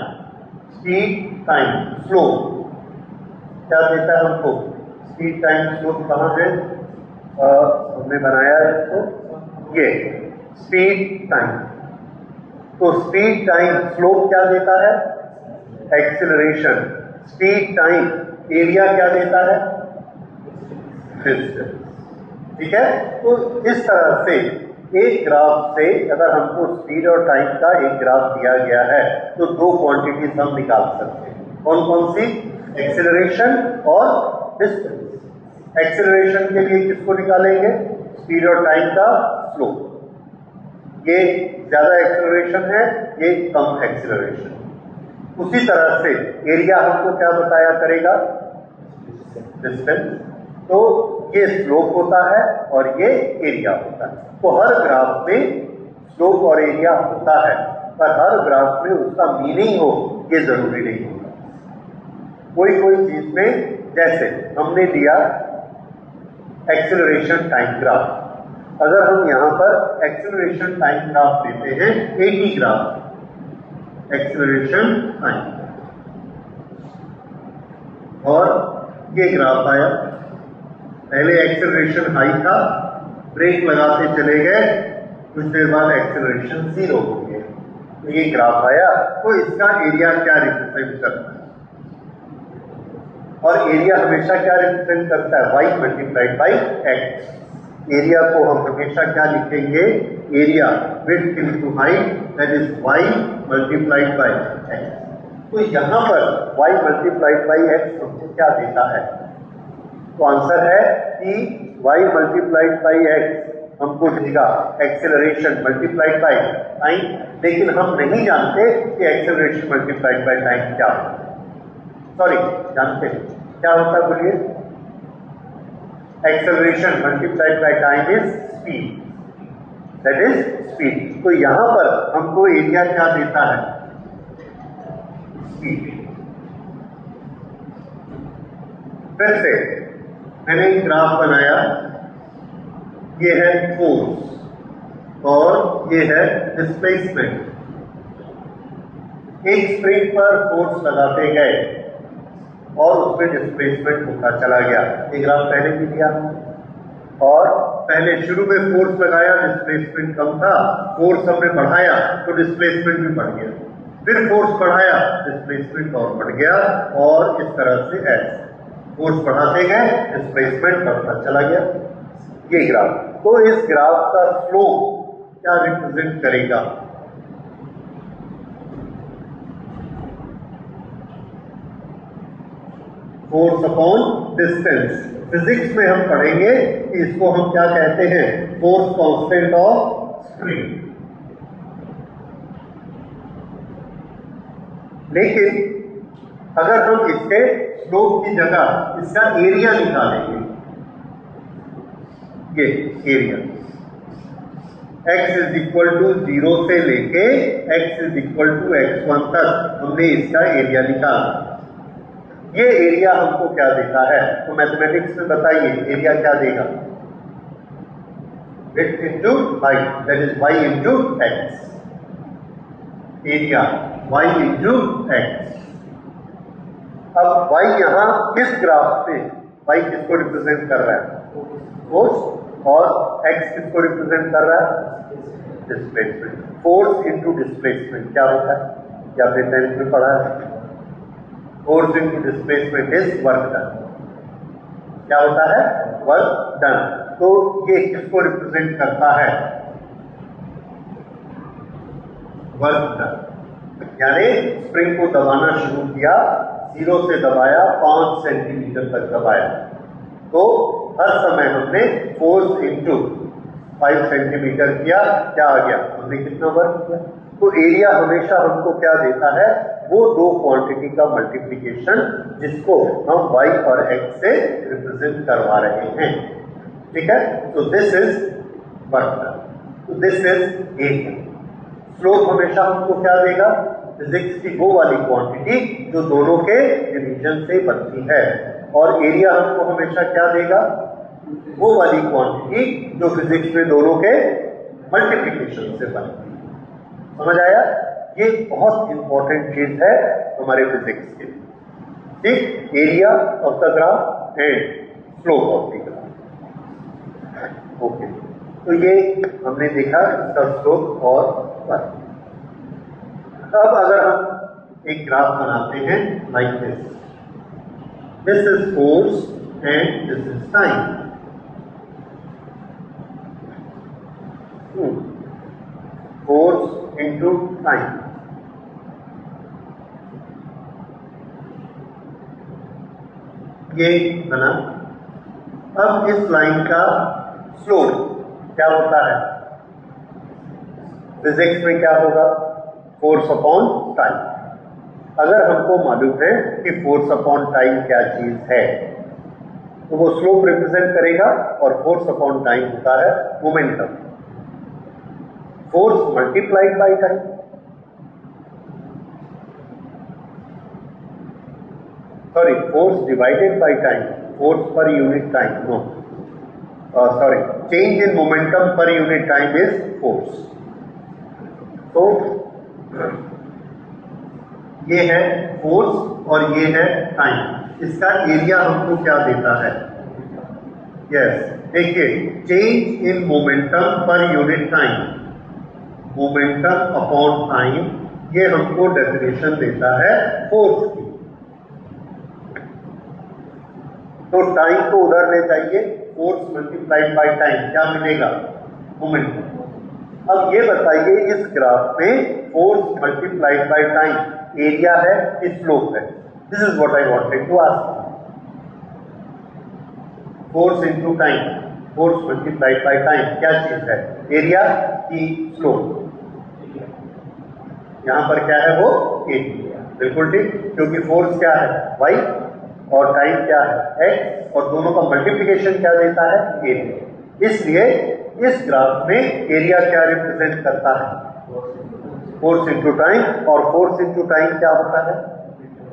स्पीड टाइम स्लोप क्या देता है हमको, स्पीड टाइम स्लोप कहाँ है, हमने बनाया है इसको, ये स्पीड टाइम। तो स्पीड टाइम स्लोप क्या देता है, एक्सीलरेशन। स्पीड टाइम एरिया क्या देता है, डिस्टेंस। ठीक है, तो इस तरह से एक ग्राफ से अगर हमको स्पीड और टाइम का एक ग्राफ दिया गया है तो दो क्वांटिटीज हम निकाल सकते हैं। कौन कौन सी? एक्सेलरेशन और डिस्टेंस। एक्सेलरेशन के लिए किसको निकालेंगे? स्पीड और टाइम का स्लोप। ये ज्यादा एक्सेलरेशन है, ये कम एक्सेलरेशन। उसी तरह से एरिया हमको क्या बताया करेगा? डिस्टेंस। तो ये स्लोप होता है और ये एरिया होता है। तो हर ग्राफ में स्लोप और एरिया होता है, पर हर ग्राफ में उसका मीनिंग हो ये जरूरी नहीं होता। कोई कोई चीज में, जैसे हमने लिया एक्सेलरेशन टाइम ग्राफ, अगर हम यहां पर एक्सेलरेशन टाइम ग्राफ लेते हैं 80 ग्राफ एक्सेलरेशन टाइम, और ये ग्राफ आया, पहले एक्सेलरेशन हाई था, ब्रेक लगाते चले गए, कुछ देर बाद एक्सेलरेशन 0 हो गया, तो ये ग्राफ आया। तो इसका एरिया क्या रिप्रेजेंट करता है? और एरिया हमेशा क्या रिप्रेजेंट करता है? y multiplied by x. Area को हम हमेशा क्या लिखेंगे? Area width into height, that is y multiplied by x. तो यहां पर y मल्टीप्लाइड बाई एक्स हमको क्या देता है? तो आंसर है कि y मल्टीप्लाइड बाई एक्स हमको देगा एक्सेलरेशन मल्टीप्लाइड बाई टाइम, लेकिन हम नहीं जानते कि एक्सेलरेशन मल्टीप्लाइड बाई टाइम क्या होता है। सॉरी, जानते हैं क्या होता है? बोलिए। Acceleration multiplied by time is speed, that is speed. तो यहां पर हमको एरिया क्या देता है? स्पीड। फिर से मैंने एक ग्राफ बनाया, ये है फोर्स और ये है डिस्प्लेसमेंट। एक स्प्रिंग पर फोर्स लगाते गए और उसमें डिस्प्लेसमेंट होता चला गया। ये ग्राफ पहले भी दिया, और पहले शुरू में फोर्स लगाया, डिस्प्लेसमेंट कम था, फोर्स हमने बढ़ाया तो डिस्प्लेसमेंट भी बढ़ गया, फिर फोर्स बढ़ाया, डिस्प्लेसमेंट और बढ़ गया, और इस तरह से ऐसे फोर्स बढ़ाते गए, डिस्प्लेसमेंट बढ़ता चला गया। ये ग्राफ। तो इस ग्राफ का स्लोप क्या रिप्रेजेंट करेगा? Force upon distance. फिजिक्स में हम पढ़ेंगे कि इसको हम क्या कहते हैं? Force constant of spring. लेकिन अगर हम इसके स्लोप की जगह इसका एरिया निकालेंगे, ये area x is equal to 0 से लेके x is equal to x1 तक हमने इसका एरिया निकाला। ये एरिया हमको क्या देता है? तो मैथमेटिक्स में बताइए एरिया क्या देगा? Width into height, that is y into x। Area y into x। अब y यहां इस ग्राफ पे y किसको रिप्रेजेंट कर रहा है? फोर्स। और x किसको रिप्रेजेंट कर रहा है? डिस्प्लेसमेंट। फोर्स इनटू डिस्प्लेसमेंट क्या होता है? क्या आपने 10th में पढ़ा है? Force into displacement is work done. क्या होता है? Work done. तो ये किसको रिप्रेजेंट करता है? Work done. यानी स्प्रिंग को दबाना शुरू किया, 0 से दबाया, 5 सेंटीमीटर तक दबाया, तो हर समय हमने फोर्स इनटू 5 सेंटीमीटर किया, क्या आ गया? हमने कितना वर्क किया। तो एरिया हमेशा हमको क्या देता है? वो दो क्वांटिटी का मल्टीप्लिकेशन जिसको हम y और x से रिप्रेजेंट करवा रहे हैं। ठीक है? तो दिस इज वर्क डन, तो दिस इज एरिया। स्लोप हमेशा हमको क्या देगा? फिजिक्स की वो वाली क्वांटिटी जो दोनों के डिवीजन से बनती है, और एरिया हमको हमेशा क्या देगा? वो वाली क्वांटिटी जो फिजिक्स में दोनों के मल्टीप्लिकेशन से बनती है। समझ आया? ये बहुत इंपॉर्टेंट चीज है हमारे फिजिक्स के लिए। ठीक? Area of the graph and slope of the graph. Okay, तो ये हमने देखा इसका स्लोप और वर्क। अब अगर हम एक ग्राफ बनाते हैं like this, this is force and this is time. Force into time. ये बना। अब इस लाइन का स्लोप क्या होता है? फिजिक्स में क्या होगा? Force upon time. अगर हमको मालूम है कि फोर्स अपॉन टाइम क्या चीज है, तो वो स्लोप रिप्रेजेंट करेगा और फोर्स अपॉन टाइम होता है momentum. Force multiplied by time. Sorry, force divided by time, force per unit time, no sorry, change in momentum per unit time is force. तो ये है फोर्स और ये है टाइम। इसका एरिया हमको क्या देता है? यस, देखिए, change in momentum per unit time, momentum upon time, ये हमको डेफिनेशन देता है फोर्स की। तो टाइम को उधर ले जाइए, फोर्स मल्टीप्लाइड बाय टाइम क्या मिलेगा? मोमेंटम। अब ये बताइए, इस ग्राफ में force multiplied by time area है कि स्लोप है? This is what I wanted to ask. Force into time, force multiplied by time क्या चीज है? एरिया की स्लोप? यहां पर क्या है? वो एरिया। बिल्कुल ठीक, क्योंकि फोर्स क्या है? वाई, और टाइम क्या है? एक्स, और दोनों का मल्टीप्लिकेशन क्या देता है? एरिया। इसलिए इस ग्राफ में एरिया क्या रिप्रेजेंट करता है? फोर्स इंटू टाइम, और फोर्स इंटू टाइम क्या होता है?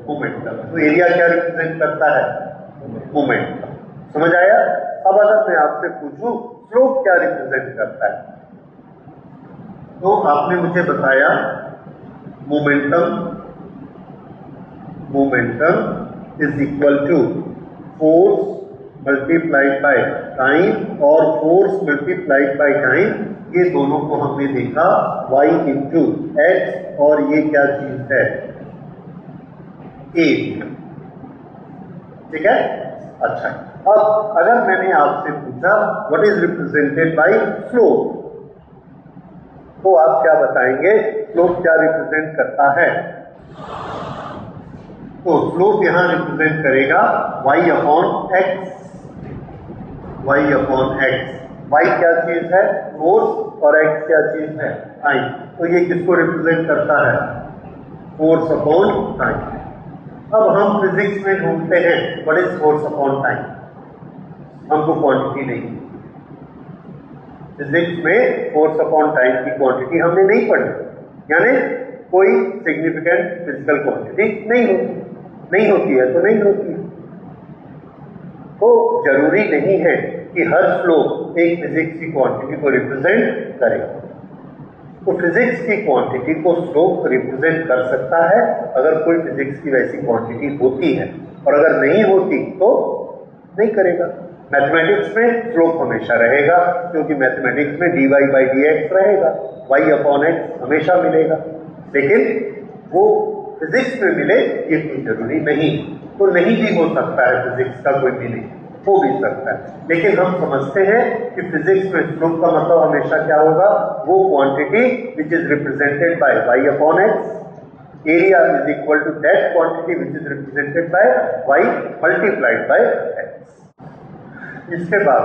मोमेंटम। तो एरिया क्या रिप्रेजेंट करता है? मोमेंटम। समझ आया? अब अगर मैं आपसे पूछूं स्लोप क्या रिप्रेजेंट करता है, तो आपने मुझे बताया momentum is equal to force multiplied by time, और फोर्स मल्टीप्लाइड बाय टाइम ये दोनों को हमने देखा y इंटू एक्स, और ये क्या चीज है? ए। ठीक है? अच्छा, अब अगर मैंने आपसे पूछा what is represented bye slope, तो आप क्या बताएंगे? स्लोप क्या रिप्रेजेंट करता है? तो स्लोप यहां रिप्रेजेंट करेगा y upon x, y upon x. y क्या चीज है? फोर्स, और x क्या चीज है? टाइम। तो ये किसको रिप्रेजेंट करता है? Force upon time. अब हम फिजिक्स में ढूंढते हैं what is force upon time. हमको क्वांटिटी नहीं, फिजिक्स में फोर्स अपॉन टाइम की क्वांटिटी हमने नहीं पढ़ी, यानी कोई सिग्निफिकेंट फिजिकल क्वांटिटी नहीं होती है तो नहीं होती है। तो जरूरी नहीं है कि हर स्लोप एक फिजिक्स की क्वांटिटी को रिप्रेजेंट करे। तो फिजिक्स की क्वांटिटी को स्लोप रिप्रेजेंट कर सकता है अगर कोई फिजिक्स की वैसी क्वांटिटी होती है, और अगर नहीं होती तो नहीं करेगा। मैथमेटिक्स में स्लोप हमेशा रहेगा, क्योंकि मैथमेटिक्स में dy बाई dx रहेगा, y अपॉन x हमेशा मिलेगा। लेकिन वो फिजिक्स में मिले ये कोई जरूरी नहीं, तो नहीं भी हो सकता है फिजिक्स का कोई मीनिंग, हो भी सकता है। लेकिन हम समझते हैं कि फिजिक्स में स्लोप का मतलब हमेशा क्या होगा? वो quantity which is represented by y upon x, area is equal to that quantity which is represented by y multiplied by x। इसके बाद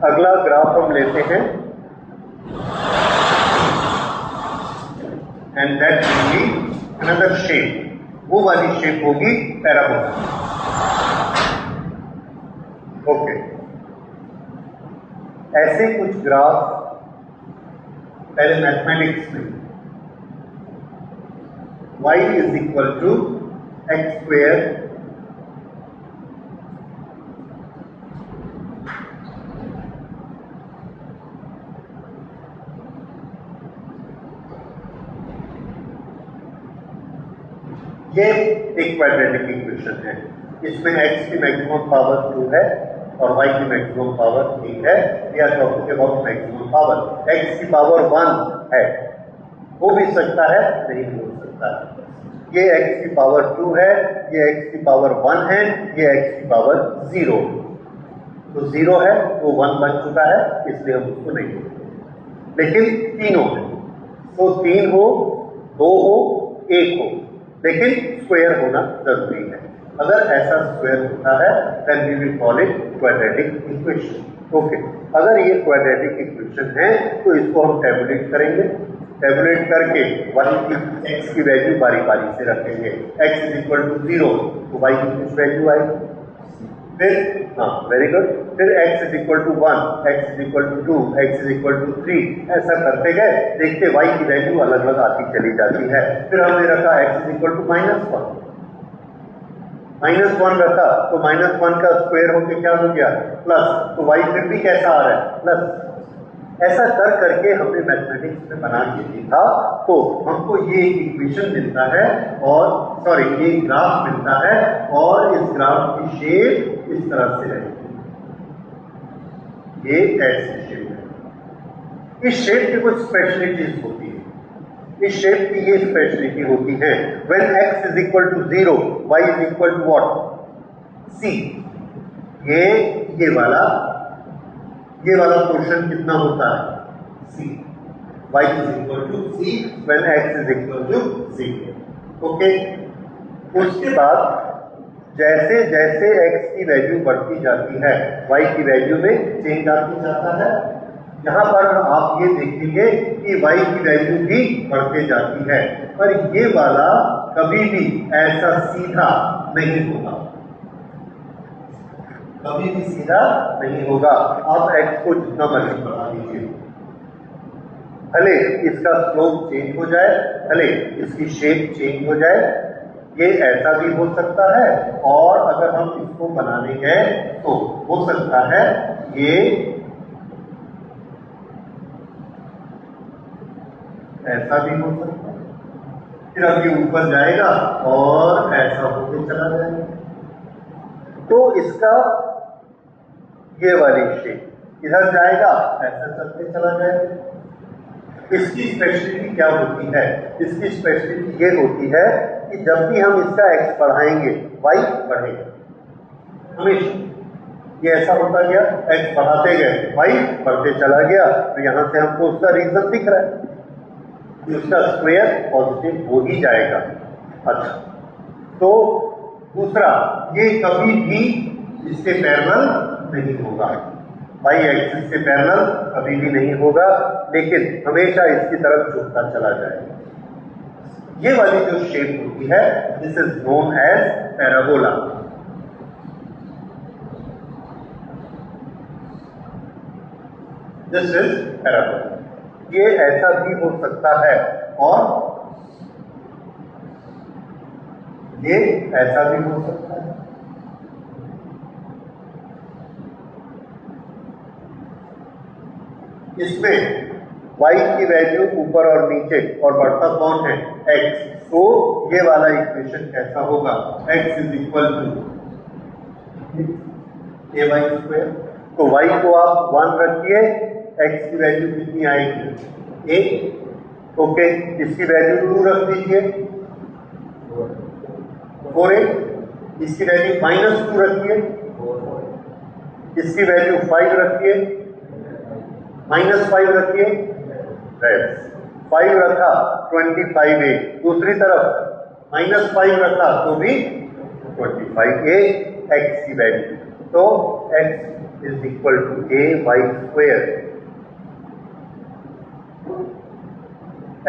अगला ग्राफ हम लेते हैं, and that will be another shape. वो वाली शेप होगी पैराबोला। ओके, ऐसे कुछ ग्राफ पहले मैथमेटिक्स में y is equal to x square ये एक क्वाड्रेटिक इक्वेशन है। इसमें x की मैक्सिमम पावर 2 है और y की मैक्सिमम पावर 3 है। We are talking about maximum power. x की पावर 1 है, हो भी सकता है, नहीं भी हो सकता है। ये x की पावर 2 है, ये x की पावर 1 है, ये x की पावर 0। तो 0 है तो 1 बन चुका है, इसलिए हम उसको नहीं लेते। लेकिन तीनों है, तो 3 हो, 2 हो, 1 हो, लेकिन स्क्वायर होना जरूरी है। अगर ऐसा स्क्वायर होता है then we will call it quadratic equation. Okay, अगर ये क्वाड्रेटिक इक्वेशन है तो इसको हम टेबुलेट करेंगे। टेबुलेट करके y की x की वैल्यू बारी बारी से रखेंगे। x इज इक्वल टू 0 तो y की कुछ वैल्यू आएगी, फिर हाँ वेरी गुड, फिर x is equal to 1, x is equal to 2, x is equal to 3, ऐसा करते गए, देखते y की वैल्यू अलग अलग आती चली जाती है। फिर हमने रखा x इज इक्वल टू -1 रखा तो -1 का स्क्वायर होके क्या हो गया प्लस, तो y फिर भी कैसा आ रहा है प्लस। ऐसा कर करके हमने मैथमेटिक्स में बना के देखा तो हमको ये इक्वेशन मिलता है और सॉरी ये ग्राफ मिलता है और इस ग्राफ की शेप इस तरह से रहेगी, ये ऐसी शेप है। इस शेप की कुछ स्पेशलिटीज होती है, इस शेप की ये स्पेशलिटी होती है when x is equal to 0 y is equal to what c, ये वाला पोर्शन कितना होता है c, y is equal to c when x is equal to 0। Okay, उसके बाद जैसे जैसे x की वैल्यू बढ़ती जाती है y की वैल्यू में चेंज आती जाता है। यहां पर आप ये देखेंगे कि y की वैल्यू भी बढ़ते जाती है, पर ये वाला कभी भी ऐसा सीधा नहीं होगा, कभी भी सीधा नहीं होगा। आप x को जितना मर्जी बढ़ा दीजिए, भले इसका स्लोप चेंज हो जाए, भले इसकी शेप चेंज हो जाए, ये ऐसा भी हो सकता है और अगर हम इसको बनाने गए तो हो सकता है ये ऐसा भी हो सकता है, फिर अब ये ऊपर जाएगा और ऐसा होके चला जाएगा। तो इसका ये वाली शेप इधर जाएगा, ऐसा चलते चला जाएगा। इसकी स्पेशलिटी क्या होती है, इसकी स्पेशलिटी ये होती है कि जब भी हम इसका x बढ़ाएंगे y बढ़ेगा हमेशा। ये ऐसा होता गया, x बढ़ाते गए y बढ़ते चला गया, तो यहां से हमको उसका रीजन दिख रहा है कि उसका स्क्वायर पॉजिटिव हो ही जाएगा। अच्छा, तो दूसरा, ये कभी भी इसके पैरेलल नहीं होगा, y एक्सिस के पैरेलल कभी भी नहीं होगा, लेकिन हमेशा इसकी तरफ झुकता चला जाएगा। ये वाली जो शेप होती है this is known as parabola. This is parabola. ये ऐसा भी हो सकता है और ये ऐसा भी हो सकता है। इसमें y की वैल्यू ऊपर और नीचे और बढ़ता कौन है x, तो ये वाला इक्वेशन कैसा होगा, x is equal to a y square. तो y को आप 1 रखिए, x की वैल्यू कितनी आएगी 1। ओके, इसकी वैल्यू 2 रख दीजिए 4a, इसकी वैल्यू -2 रखिए, इसकी वैल्यू 5 रखिए, -5 रखिए, 5 रखा 25a, दूसरी तरफ -5 रखा तो भी 25a x की वैल्यू, तो x is equal to a y square.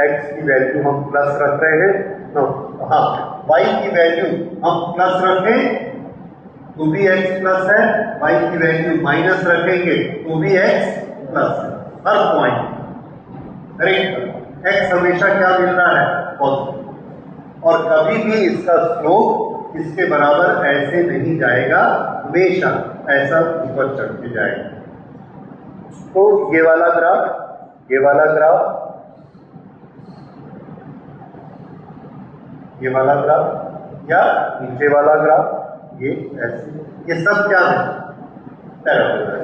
x की वैल्यू हम प्लस रख रहे हैं, नो हाँ y की वैल्यू हम प्लस रखें तो भी x प्लस है, y की वैल्यू माइनस रखेंगे तो भी x प्लस है। हर पॉइंट करेक्ट x हमेशा क्या मिल रहा है पॉजिटिव, और कभी भी इसका स्लोप इसके बराबर ऐसे नहीं जाएगा, हमेशा ऐसा ऊपर चढ़ते जाएगा। तो ये वाला ग्राफ, ये वाला ग्राफ, ये वाला ग्राफ या नीचे वाला ग्राफ, ये ऐसे, ये सब क्या है पैराबोला।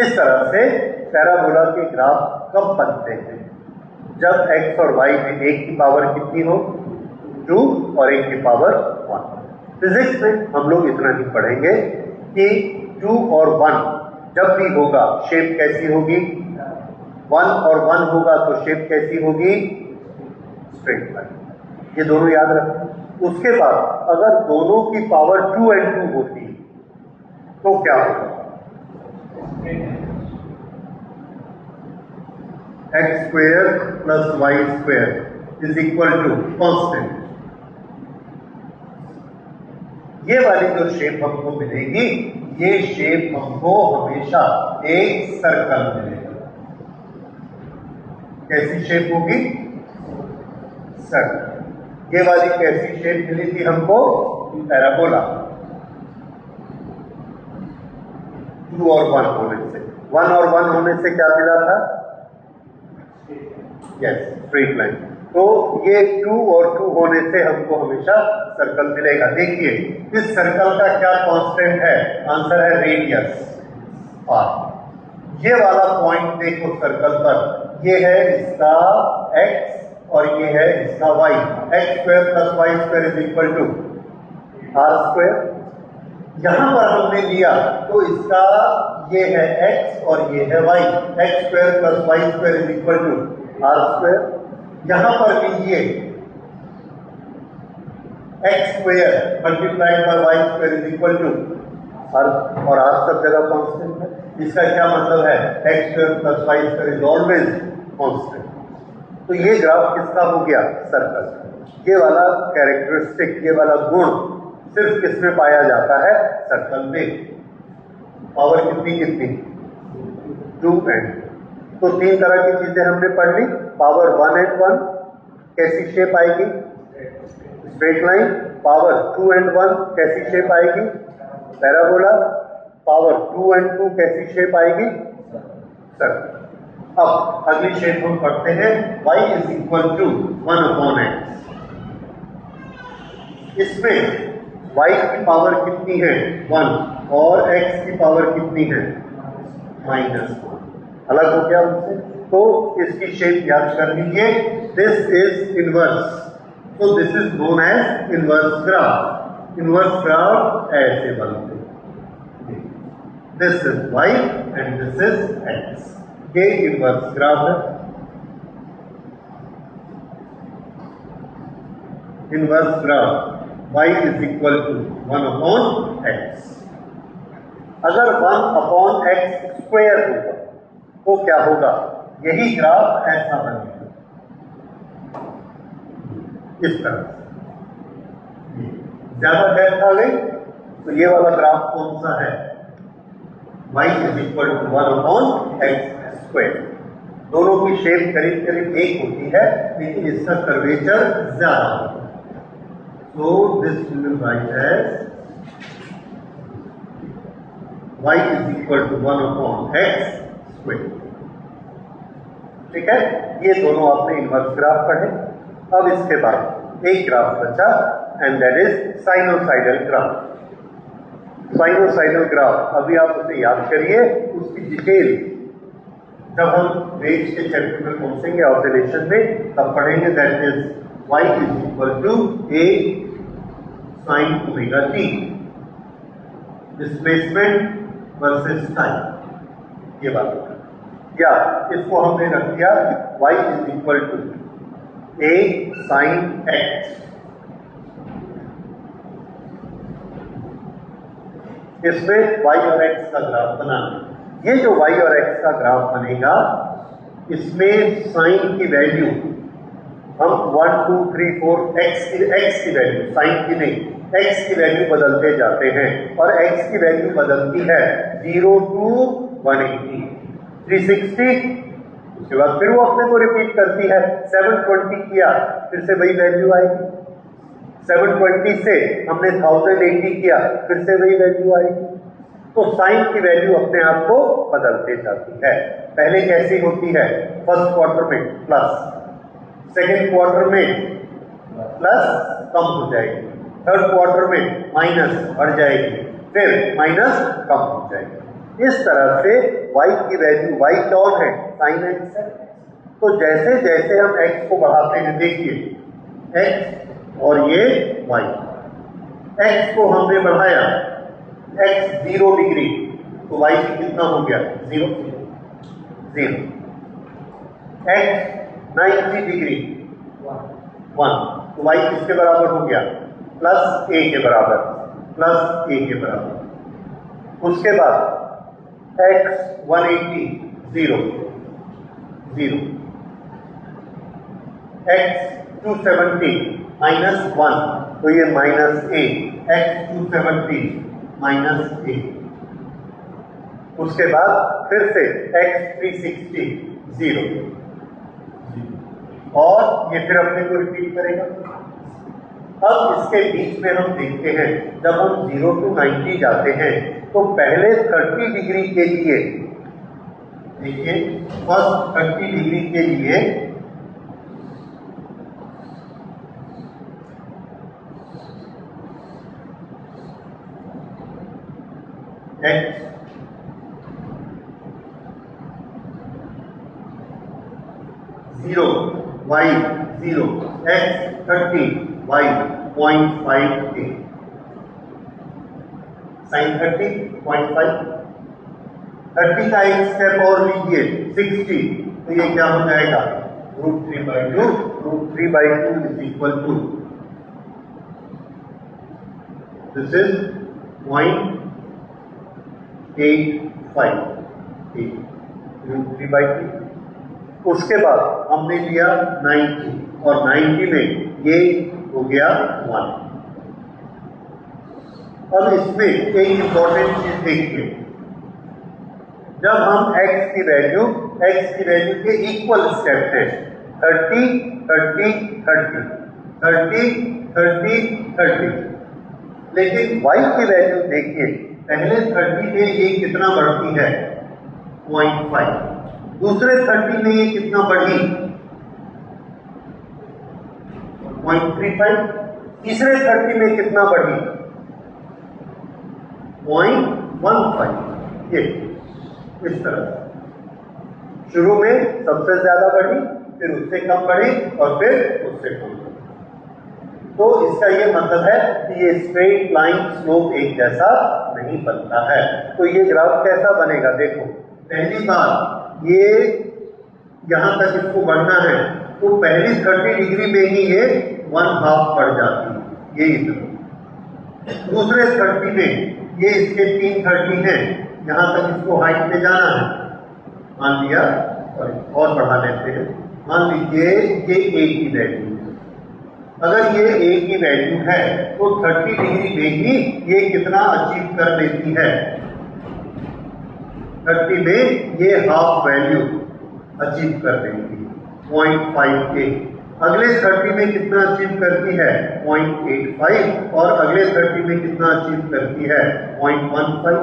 इस तरह से पैराबोला के ग्राफ कब बनते हैं, जब x और y में एक की पावर कितनी हो 2 और एक की पावर 1। फिजिक्स में हम लोग इतना ही पढ़ेंगे कि 2 और 1 जब भी होगा शेप कैसी होगी, 1 और 1 होगा तो शेप कैसी होगी स्ट्रेट लाइन। ये दोनों याद रखें। उसके बाद अगर दोनों की पावर 2 and 2 होती तो क्या होगा? x square plus y square is equal to constant. ये वाली जो शेप हमको मिलेगी, ये शेप हमको हमेशा एक सर्कल मिलेगा। कैसी शेप होगी? सर्कल। ये वाली कैसी शेप मिली थी हमको? पैराबोला। 2 और 1 होने से, 1 और 1 होने से क्या मिला था? Yes, straight line. तो ये 2 और 2 होने से हमको हमेशा सर्कल मिलेगा। देखिए इस सर्कल का क्या कांस्टेंट है? आंसर है रेडियस आर। ये वाला पॉइंट देखो सर्कल पर, ये है इसका x और ये है इसका y। x square plus y square is equal to r square. यहां पर हमने लिया तो इसका ये है x और ये है y। x square plus y square is equal to r square. यहां पर लीजिए x square multiplied by y square is equal to r, और आर सब जगह कांस्टेंट है। इसका क्या मतलब है? x square plus y square is always constant. तो ये ग्राफ किसका हो गया? सर्कल। ये वाला कैरेक्टरिस्टिक, ये वाला गुण सिर्फ किसमें पाया जाता है? सर्कल में। पावर कितनी कितनी? 2 and 2। तो 3 तरह की चीजें हमने पढ़ ली। पावर 1 and 1 कैसी शेप आएगी? Straight line. पावर 2 and 1 कैसी शेप आएगी? पैराबोला। पावर 2 and 2 कैसी शेप आएगी? सर्कल। अब अगली शेप हम पढ़ते हैं, y is equal to 1/x। इसमें y की पावर कितनी है? 1, और x की पावर कितनी है? -1। अलग हो गया उनसे, तो इसकी शेप याद कर लीजिए। दिस इज इनवर्स, तो this is known as inverse graph. Inverse graph ऐसे बनते हैं। This is y and this is x। ये इनवर्स ग्राफ है। Inverse graph y is equal to 1/x। अगर 1/x स्क्वायर होगा तो क्या होगा? यही ग्राफ ऐसा बनेगा, इस तरह से। ज्यादा डेप्थ आ गई तो ये वाला ग्राफ कौन सा है? y is equal to 1/x square. दोनों की शेप करीब करीब एक होती है, लेकिन इसका कर्वेचर ज्यादा होता है। So this we will write as y is equal to 1/x square। ठीक है, ये दोनों आपने इनवर्स ग्राफ पढ़े। अब इसके बाद एक ग्राफ बचा, and that is sinusoidal graph. Sinusoidal graph अभी आप उसे याद करिए, उसकी डिटेल जब हम वेव्स के चैप्टर में पहुंचेंगे ऑसिलेशन में, तब पढ़ेंगे। That is y is equal to a sin omega t, displacement versus time. ये बात है, या इसको हमने रख दिया y is equal to a sin x। इसमें y और x का ग्राफ बनाना। ये जो y और x का ग्राफ बनेगा, इसमें साइन की वैल्यू हम 1 2 3 4 x की वैल्यू, साइन की नहीं, x की वैल्यू बदलते जाते हैं, और x की वैल्यू बदलती है 0 to 180 360। उसके बाद फिर वो अपने को रिपीट करती है। 720 किया, फिर से वही वैल्यू आएगी। 720 से हमने 1080 किया, फिर से वही वैल्यू आएगी। तो साइन की वैल्यू अपने आप को बदलते जाती है। पहले कैसी होती है? फर्स्ट क्वार्टर में प्लस, सेकेंड क्वार्टर में प्लस कम हो जाएगी, थर्ड क्वार्टर में माइनस बढ़ जाएगी, फिर माइनस कम हो जाएगी। इस तरह से y की वैल्यू, y कौन है? साइन x है। तो जैसे जैसे हम x को बढ़ाते हैं, देखिए x और ये y, x को हमने बढ़ाया, x 0 डिग्री, तो y कितना हो गया? 0 0। x 90 डिग्री 1, तो y किसके बराबर हो गया? प्लस ए के बराबर, प्लस ए के बराबर। उसके बाद x 180 0 0, x 270 -1 तो ये -a, x 270 -a। उसके बाद फिर से x 360 0 और ये फिर अपने को रिपीट करेगा। अब इसके बीच में हम देखते हैं जब हम 0 to 90 जाते हैं तो पहले 30 डिग्री के लिए, देखिए फर्स्ट 30 डिग्री के लिए x 0 y 0 x 30 y 0.5a sin 30 0.5, 30 का एक स्टेप और लीजिए 60 तो ये क्या हो जाएगा √3/2, √3/2 is equal to this is 0.85 √3/2। उसके बाद हमने लिया 90 और 90 में ये हो गया 1। अब इसमें एक इंपॉर्टेंट चीज देखिए, जब हम x की वैल्यू के इक्वल स्टेप है 30 30 30 30 30 30, लेकिन y की वैल्यू देखिए पहले 30 में ये कितना बढ़ती है 0.5, दूसरे 30 में ये कितना बढ़ी 0.35, तीसरे 30 में कितना बढ़ी 0.15। ये इस तरह शुरू में सबसे ज्यादा बढ़ी, फिर उससे कम बढ़ी और फिर उससे कम बढ़ी। तो इसका ये मतलब है कि ये स्ट्रेट लाइन स्लोप एक जैसा नहीं बनता है। तो ये ग्राफ कैसा बनेगा, देखो पहली बार ये यहां तक इसको बढ़ना है तो पहली 30 डिग्री में ही ये 1/2 बढ़ जाती है, ये इतना। दूसरे 30 में ये इसके 3 30 हैं, यहां तक इसको हाइट में जाना है, मान लिया और बढ़ा लेते हैं, मान लीजिए ये a की वैल्यू है। अगर ये a की वैल्यू है तो 30 डिग्री में ही ये कितना अचीव कर लेती है 30 में ये हाफ वैल्यू अचीव कर लेती है 0.58। अगले 30 में कितना अचीव करती है 0.85 और अगले 30 में कितना अचीव करती है 0.15।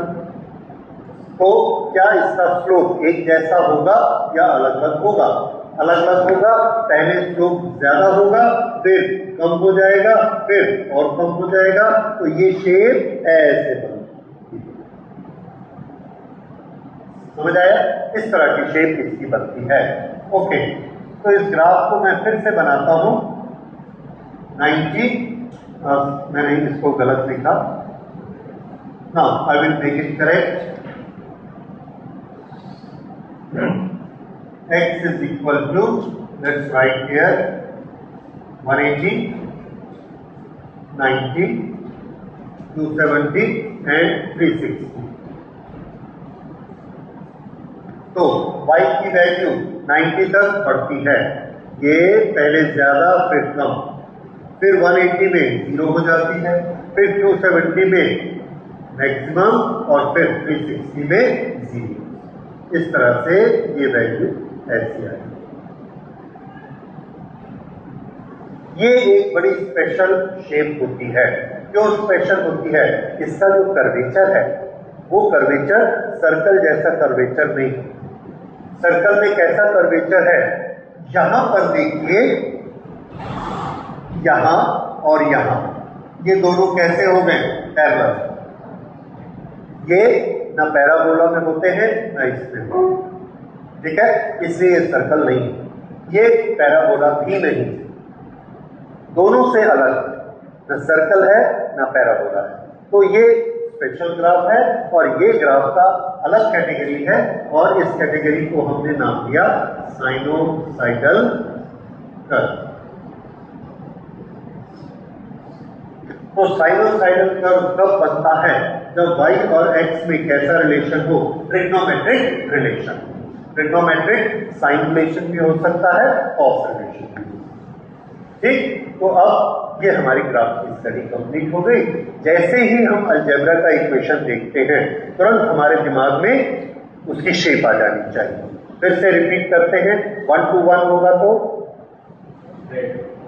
तो क्या इसका स्लोप एक जैसा होगा या अलग अलग होगा? अलग अलग होगा। पहले स्लोप ज्यादा होगा, फिर कम हो जाएगा, फिर और कम हो जाएगा, तो ये शेप ऐसे बनेगी। समझ आया? इस तरह की शेप इसकी बनती है। ओके, तो इस ग्राफ को मैं फिर से बनाता हूं। 90, मैंने इसको गलत लिखा, now I will make it correct. x is equal to, let's write here 180, 90, 270 and 360। तो y की वैल्यू 90 तक बढ़ती है, ये पहले ज्यादा फिर कम, फिर 180 में 0 हो जाती है, फिर 270 में मैक्सिमम और फिर 360 में 0। इस तरह से ये वैल्यू ऐसी आई। ये एक बड़ी स्पेशल शेप होती है। क्यों स्पेशल होती है? इसका जो कर्वेचर है वो कर्वेचर सर्कल जैसा कर्वेचर नहीं। सर्कल में कैसा कर्वेचर है? यहां पर देखिए, यहां और यहां ये दोनों कैसे हो गए? पैरेलल। ये ना पैराबोला में होते हैं ना इसमें, ठीक है, इसलिए ये सर्कल नहीं, ये पैराबोला भी नहीं, दोनों से अलग, ना सर्कल है ना पैराबोला है। तो ये स्पेशल ग्राफ है और ये ग्राफ का अलग कैटेगरी है और इस कैटेगरी को हमने नाम दिया साइनोसाइडल कर्व। तो साइनोसाइडल कर्व कब बनता है? जब y और x में कैसा रिलेशन हो? Trigonometric relation. Trigonometric sine relation भी हो सकता है, ऑफ रिलेशन भी। ठीक, तो अब ये हमारी ग्राफ की स्टडी कंप्लीट हो गई। जैसे ही हम अलजेब्रा का इक्वेशन देखते हैं तुरंत हमारे दिमाग में उसकी शेप आ जानी चाहिए। फिर से रिपीट करते हैं, 1 to 1 होगा तो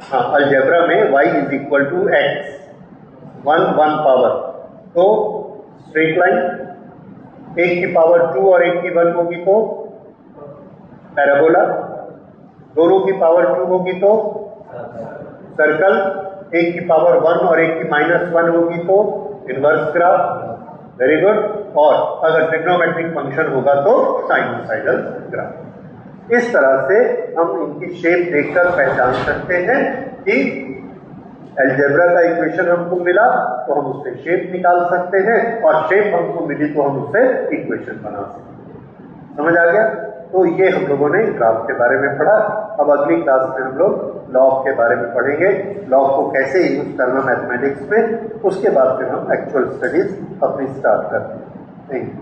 हाँ, अलजेब्रा में y is equal to x, 1 1 power, तो स्ट्रेट लाइन, 1 की पावर 2 और 1 की 1 होगी तो पैराबोला, दोनों की पावर 2 होगी तो सर्कल, 1 की पावर 1 और 1 की -1 होगी तो इनवर्स ग्राफ। Very good. और अगर ट्रिग्नोमेट्रिक फंक्शन होगा तो साइनोसाइडल ग्राफ। इस तरह से हम इनकी शेप देखकर पहचान सकते हैं कि अलजेब्रा का इक्वेशन हमको मिला तो हम उससे शेप निकाल सकते हैं, और शेप हमको मिली तो हम उससे इक्वेशन बना सकते हैं। समझ आ गया? तो ये हम लोगों ने ग्राफ के बारे में पढ़ा। अब अगली क्लास में हम लोग लॉग के बारे में पढ़ेंगे, लॉग को कैसे यूज करना मैथमेटिक्स में। उसके बाद फिर हम एक्चुअल स्टडीज अपनी स्टार्ट करते हैं। Thank you.